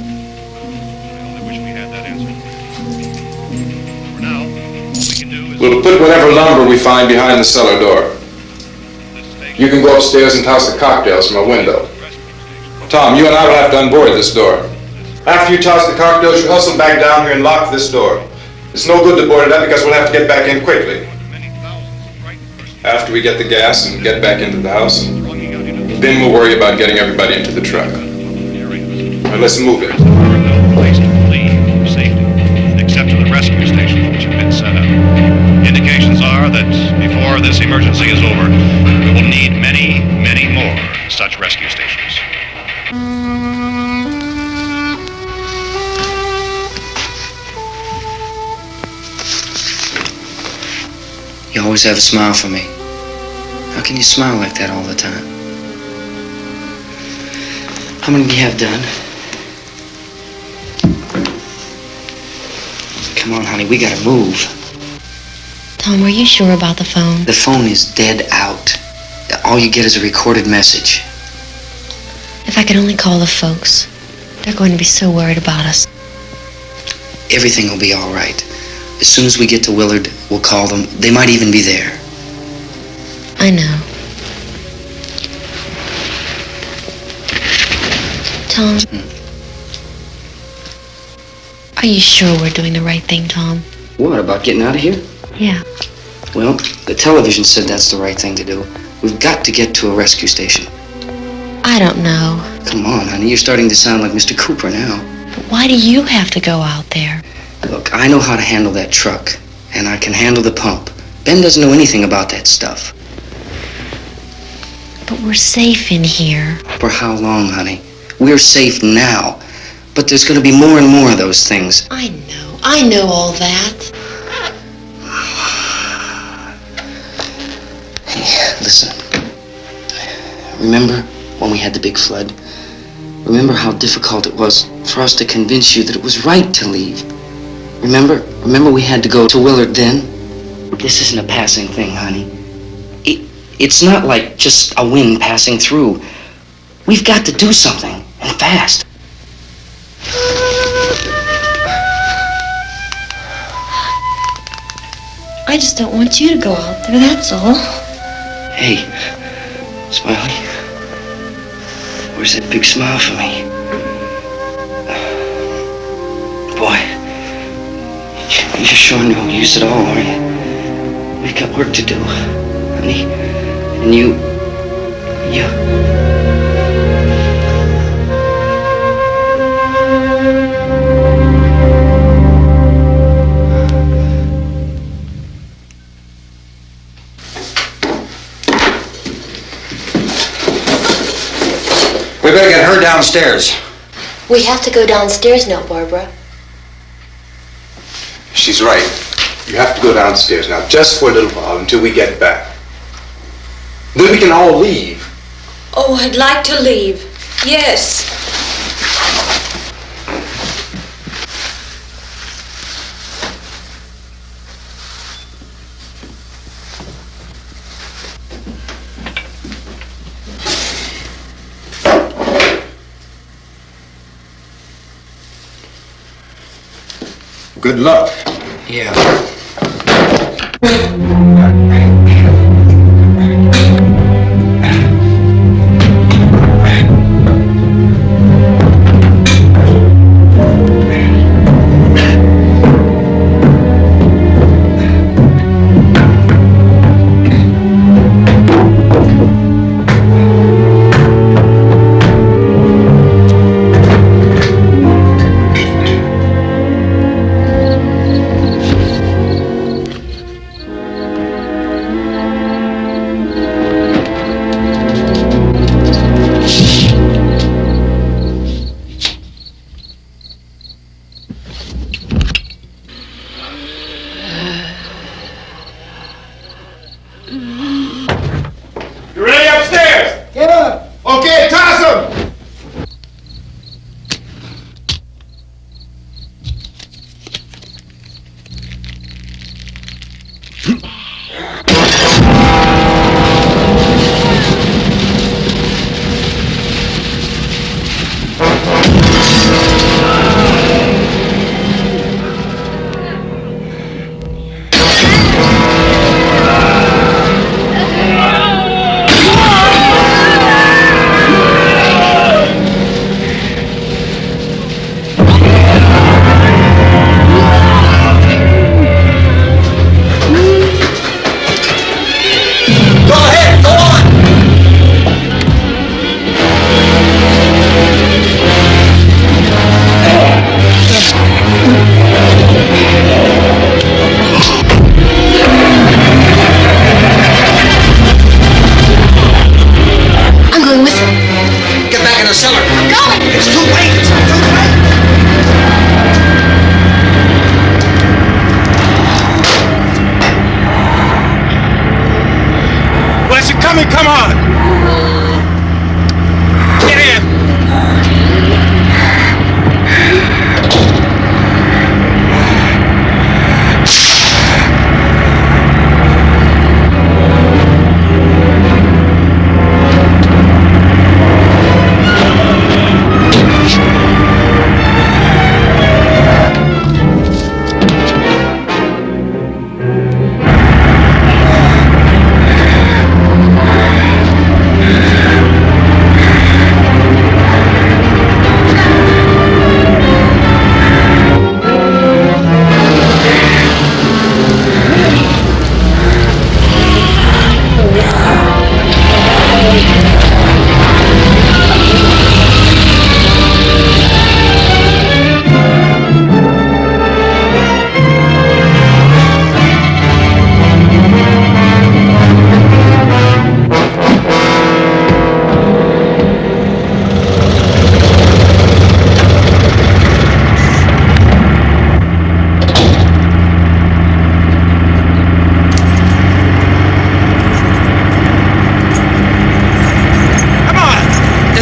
We'll put whatever lumber we find behind the cellar door. You can go upstairs and toss the cocktails from a window. Tom, you and I will have to unboard this door. After you toss the cocktails, you hustle back down here and lock this door. It's no good to board it up because we'll have to get back in quickly. After we get the gas and get back into the house, then we'll worry about getting everybody into the truck. All right, let's move it. No place to flee for safety, except to the rescue stations which have been set up. Indications are that before this emergency is over, we will need many, many more such rescue stations. You always have a smile for me. How can you smile like that all the time? How many do you have done? Come on, honey, we gotta move. Tom, were you sure about the phone? The phone is dead out. all you get is a recorded message. If I could only call the folks. They're going to be so worried about us. Everything will be all right. As soon as we get to Willard, we'll call them. They might even be there. I know. Tom? Are you sure we're doing the right thing, Tom? What, about getting out of here? Yeah. Well, the television said that's the right thing to do. We've got to get to a rescue station. I don't know. Come on, honey, you're starting to sound like Mr. Cooper now. But why do you have to go out there? Look, I know how to handle that truck, and I can handle the pump. Ben doesn't know anything about that stuff. But we're safe in here. For how long, honey? We're safe now. But there's going to be more and more of those things. I know all that. Hey, listen. Remember when we had the big flood? Remember how difficult it was for us to convince you that it was right to leave? Remember we had to go to Willard then? This isn't a passing thing, honey. It's not like just a wind passing through. We've got to do something, and fast. I just don't want you to go out there, that's all. Hey, Smiley. Where's that big smile for me? Boy, you're showing no use at all, are you? We've got work to do, honey. And you... We better get her downstairs. We have to go downstairs now, Barbara. She's right. You have to go downstairs now, just for a little while, until we get back. Then we can all leave. Oh, I'd like to leave. Yes. Good luck. Yeah.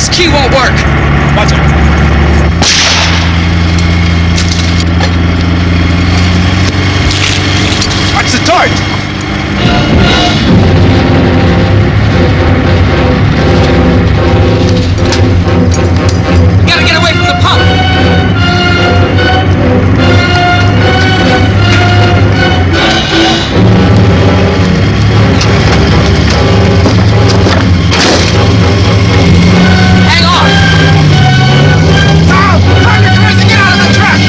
This key won't work. Watch it. Watch the torch. Gotta get away from the pump. Hang on. Tom! Turn your cars and get out of the truck!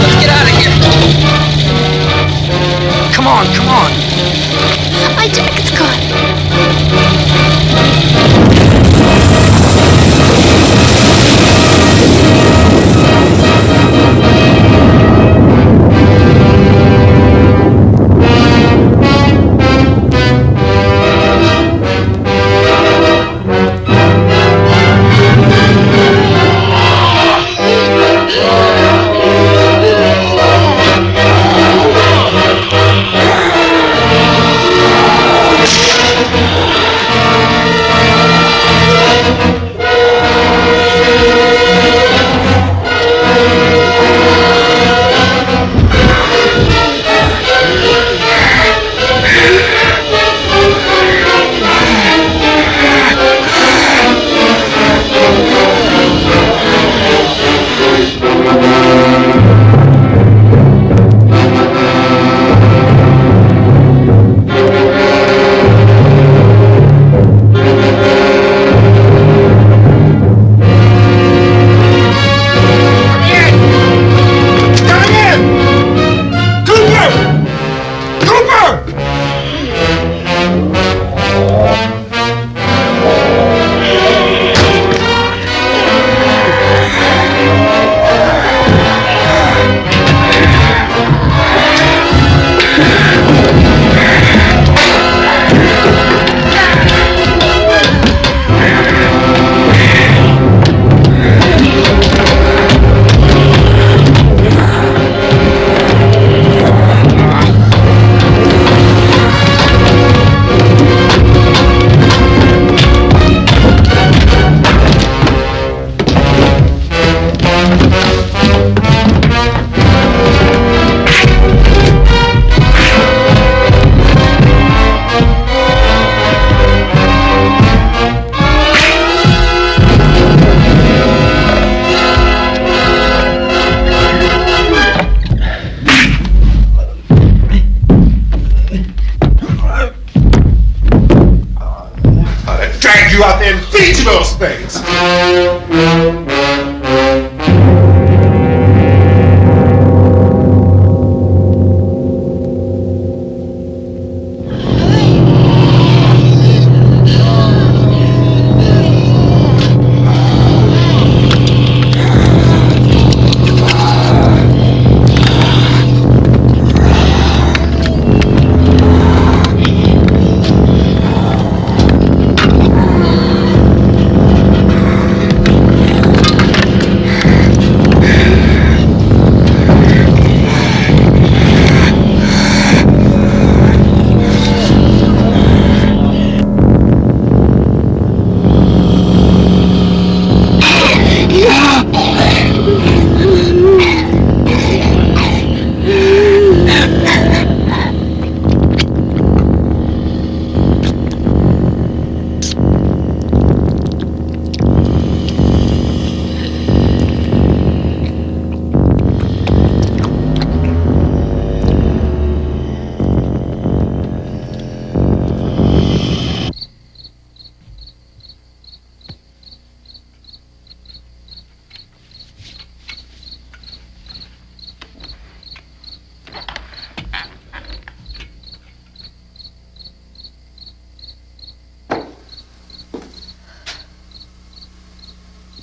Let's get out of here. Come on, come on. My jacket's gone. You out there and feed you those things.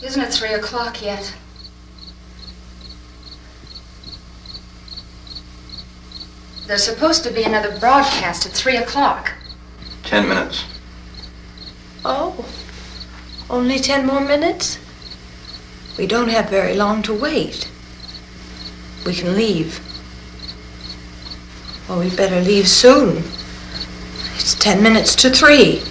Isn't it 3 o'clock yet? There's supposed to be another broadcast at 3 o'clock. 10 minutes. Only 10 more minutes? We don't have very long to wait. We can leave. Well, we'd better leave soon. It's 10 minutes to 3.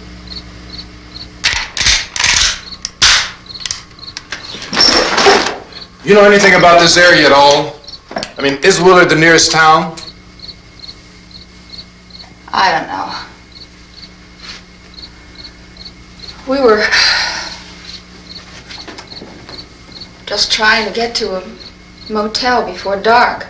You know anything about this area at all? I mean, is Willard the nearest town? I don't know. We were just trying to get to a motel before dark.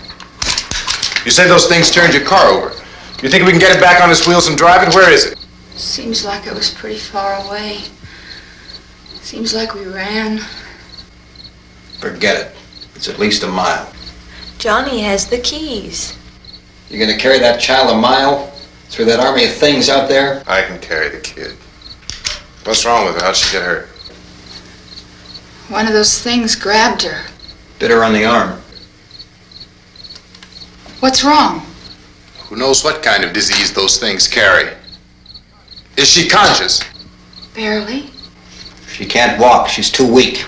You say those things turned your car over. You think we can get it back on its wheels and drive it? Where is it? Seems like it was pretty far away. Seems like we ran. Forget it. It's at least a mile. Johnny has the keys. You're gonna carry that child a mile through that army of things out there? I can carry the kid. What's wrong with her? How'd she get hurt? One of those things grabbed her. Bit her on the arm. What's wrong? Who knows what kind of disease those things carry? Is she conscious? Barely. She can't walk. She's too weak.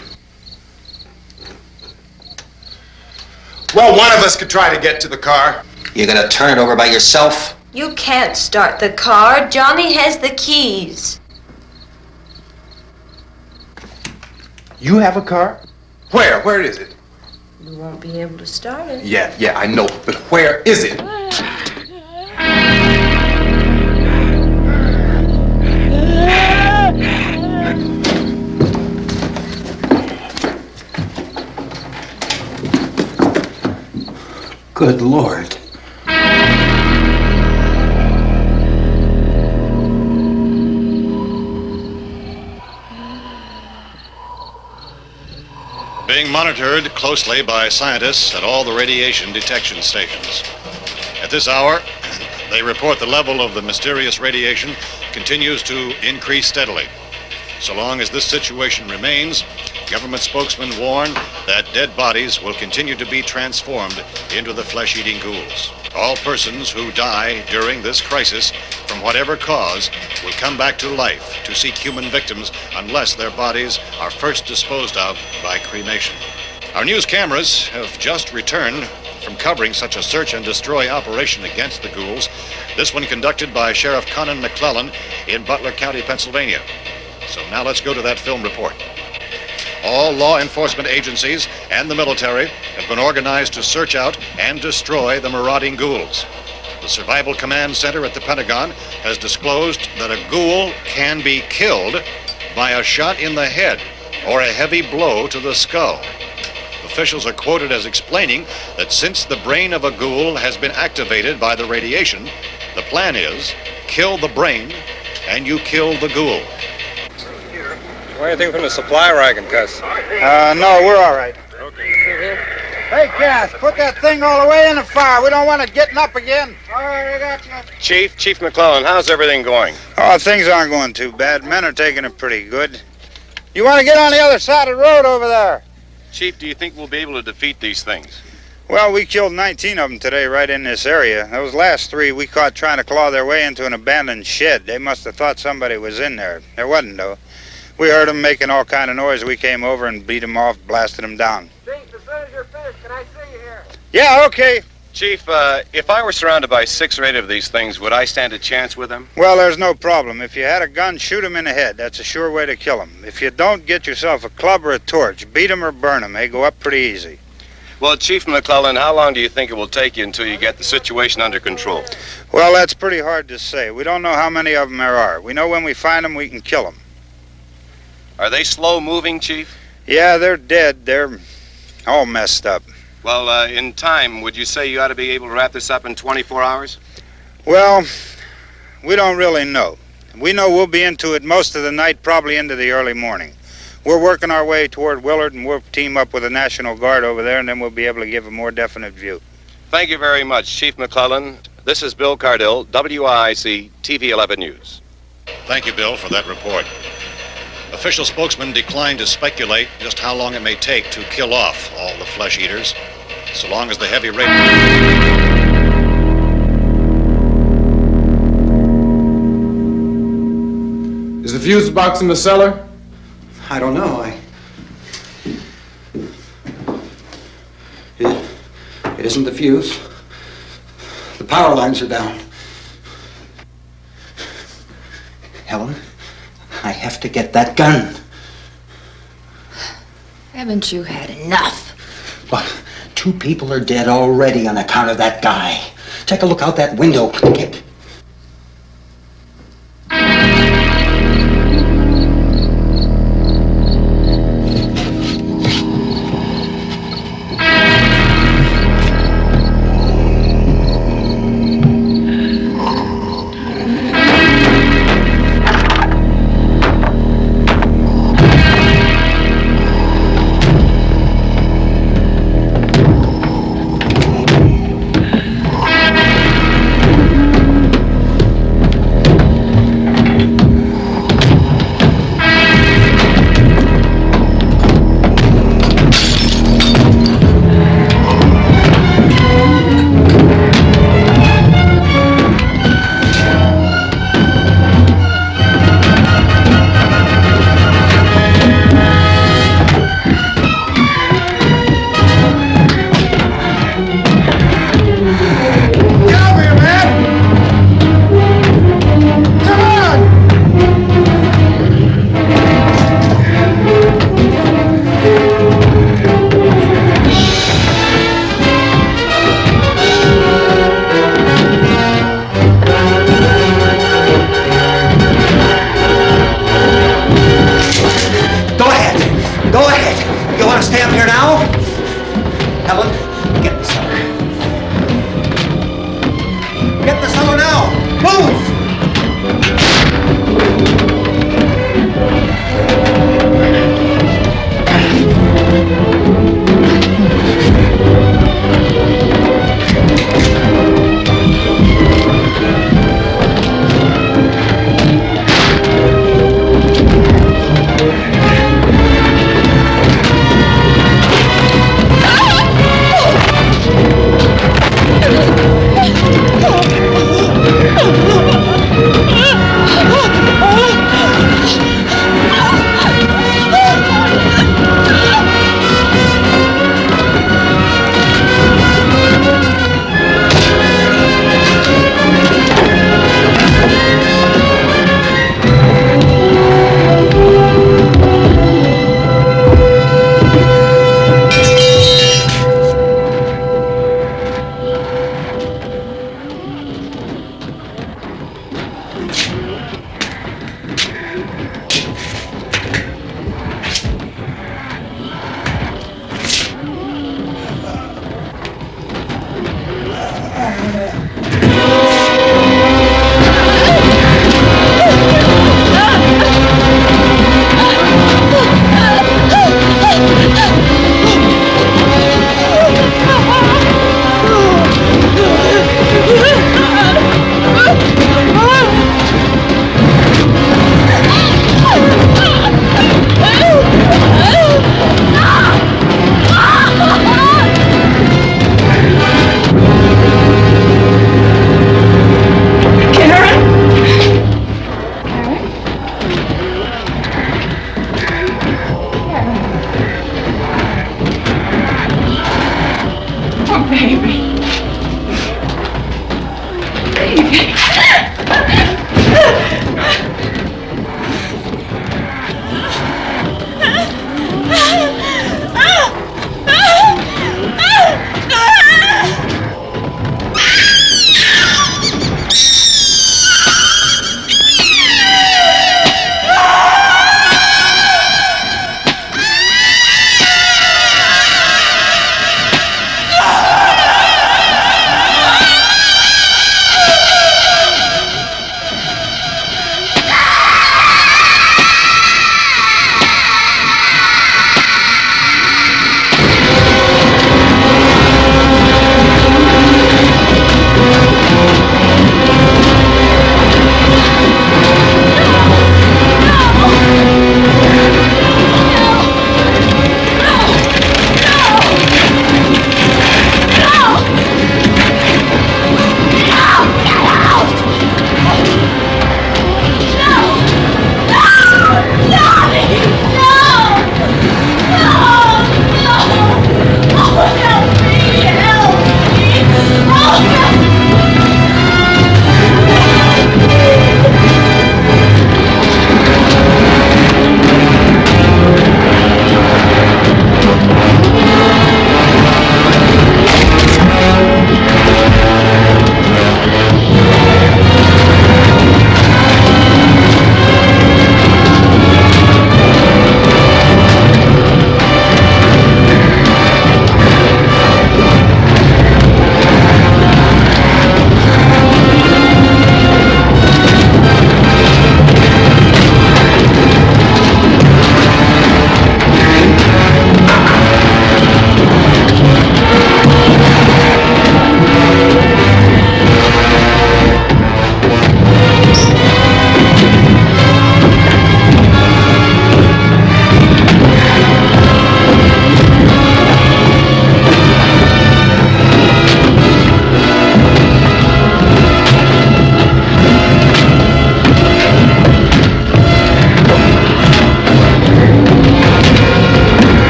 Well, one of us could try to get to the car. You gonna turn it over by yourself? You can't start the car. Johnny has the keys. You have a car? Where? Where is it? You won't be able to start it. Yeah, I know, but where is it? Good Lord. Being monitored closely by scientists at all the radiation detection stations. At this hour, they report the level of the mysterious radiation continues to increase steadily. So long as this situation remains, government spokesmen warn that dead bodies will continue to be transformed into the flesh-eating ghouls. All persons who die during this crisis, from whatever cause, will come back to life to seek human victims unless their bodies are first disposed of by cremation. Our news cameras have just returned from covering such a search and destroy operation against the ghouls, this one conducted by Sheriff Conan McClellan in Butler County, Pennsylvania. So now let's go to that film report. All law enforcement agencies and the military have been organized to search out and destroy the marauding ghouls. The Survival Command Center at the Pentagon has disclosed that a ghoul can be killed by a shot in the head or a heavy blow to the skull. Officials are quoted as explaining that since the brain of a ghoul has been activated by the radiation, the plan is kill the brain and you kill the ghoul. Anything from the supply wagon, Gus? No, we're all right. Okay. Hey, Cass, put that thing all the way in the fire. We don't want it getting up again. All right, I got you. Chief McClellan, how's everything going? Oh, things aren't going too bad. Men are taking it pretty good. You want to get on the other side of the road over there? Chief, do you think we'll be able to defeat these things? Well, we killed 19 of them today right in this area. Those last 3 we caught trying to claw their way into an abandoned shed. They must have thought somebody was in there. There wasn't, though. We heard them making all kind of noise. We came over and beat them off, blasted them down. Chief, as soon as you're finished, can I see you here? Yeah, okay. Chief, if I were surrounded by 6 or 8 of these things, would I stand a chance with them? Well, there's no problem. If you had a gun, shoot them in the head. That's a sure way to kill them. If you don't, get yourself a club or a torch. Beat them or burn them. They go up pretty easy. Well, Chief McClellan, how long do you think it will take you until you get the situation under control? Well, that's pretty hard to say. We don't know how many of them there are. We know when we find them, we can kill them. Are they slow-moving, Chief? Yeah, they're dead. They're all messed up. Well, in time, would you say you ought to be able to wrap this up in 24 hours? Well, we don't really know. We know we'll be into it most of the night, probably into the early morning. We're working our way toward Willard, and we'll team up with the National Guard over there, and then we'll be able to give a more definite view. Thank you very much, Chief McClellan. This is Bill Cardill, WIC TV 11 News. Thank you, Bill, for that report. Official spokesman declined to speculate just how long it may take to kill off all the flesh eaters, so long as the heavy rate... Is the fuse box in the cellar? I don't know. It isn't the fuse. The power lines are down. Helen, I have to get that gun. Haven't you had enough? Well, 2 people are dead already on account of that guy. Take a look out that window.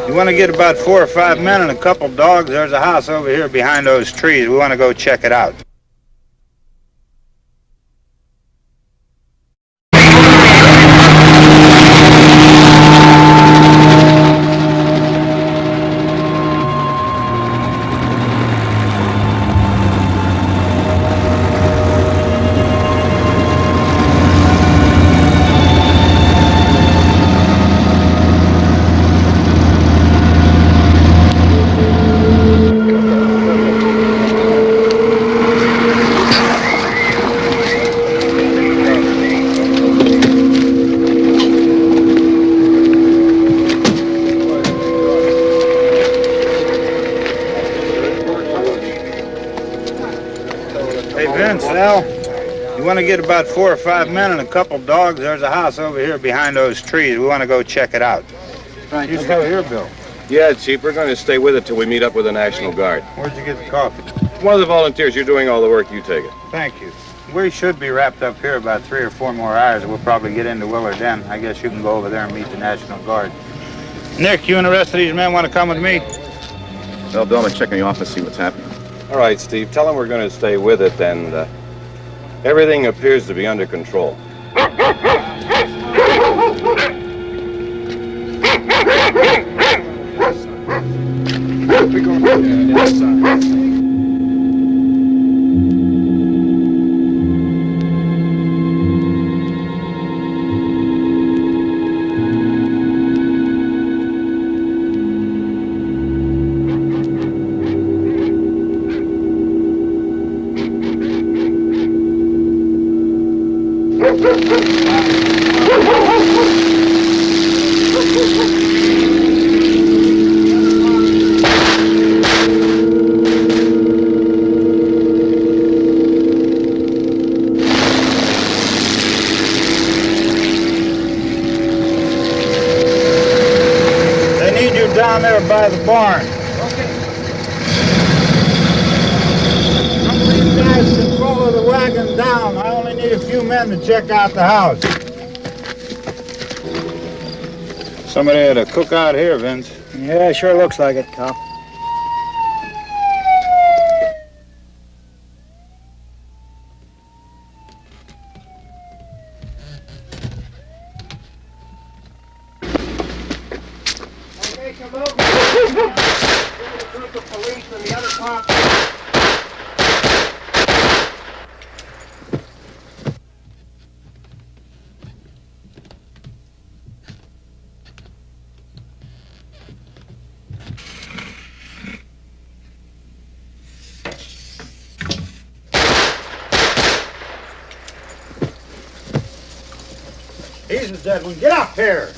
You want to get about 4 or 5 men and a couple dogs? There's a house over here behind those trees. We want to go check it out. Hey, Vince, Al, you want to get about 4 or 5 men and a couple dogs? There's a house over here behind those trees. We want to go check it out. Right. You still here, Bill? Yeah, Chief, we're going to stay with it till we meet up with the National Guard. Where'd you get the coffee? One of the volunteers, you're doing all the work, you take it. Thank you. We should be wrapped up here about 3 or 4 more hours. We'll probably get into Willard then. I guess you can go over there and meet the National Guard. Nick, you and the rest of these men want to come with me? Well, Bill, I'm check in the office, see what's happening. All right, Steve, tell them we're going to stay with it, and everything appears to be under control. Down there by the barn. Okay. Some of these guys can follow the wagon down. I only need a few men to check out the house. Somebody had a cook out here, Vince. Yeah, sure looks like it, Cop. He's the dead one. Get up here.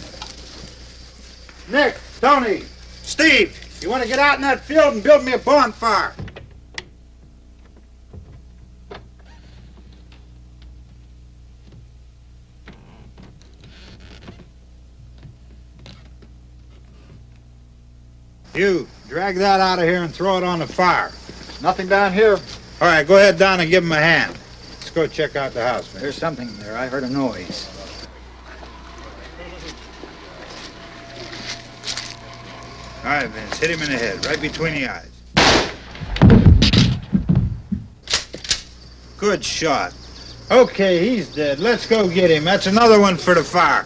Nick, Tony, Steve, you want to get out in that field and build me a bonfire? You, drag that out of here and throw it on the fire. Nothing down here. All right, go ahead down and give him a hand. Let's go check out the house, man. There's something there. I heard a noise. All right, Vince, hit him in the head, right between the eyes. Good shot. Okay, he's dead. Let's go get him. That's another one for the fire.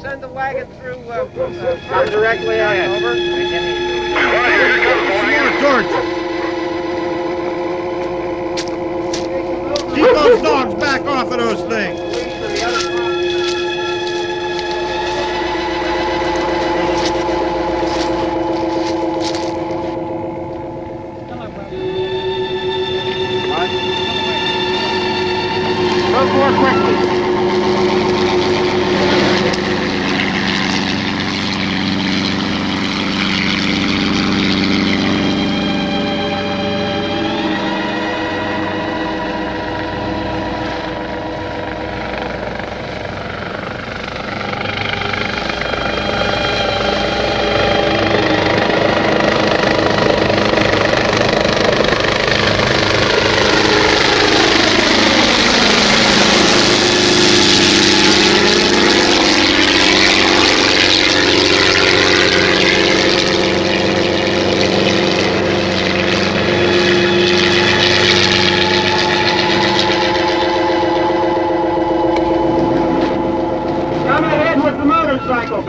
Send the wagon through directly out. Over. Keep those dogs back off of those things. Move more quickly.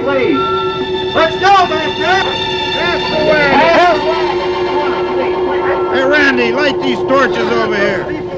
please. Let's go back there. That's the way. Hey, Randy, light these torches over here.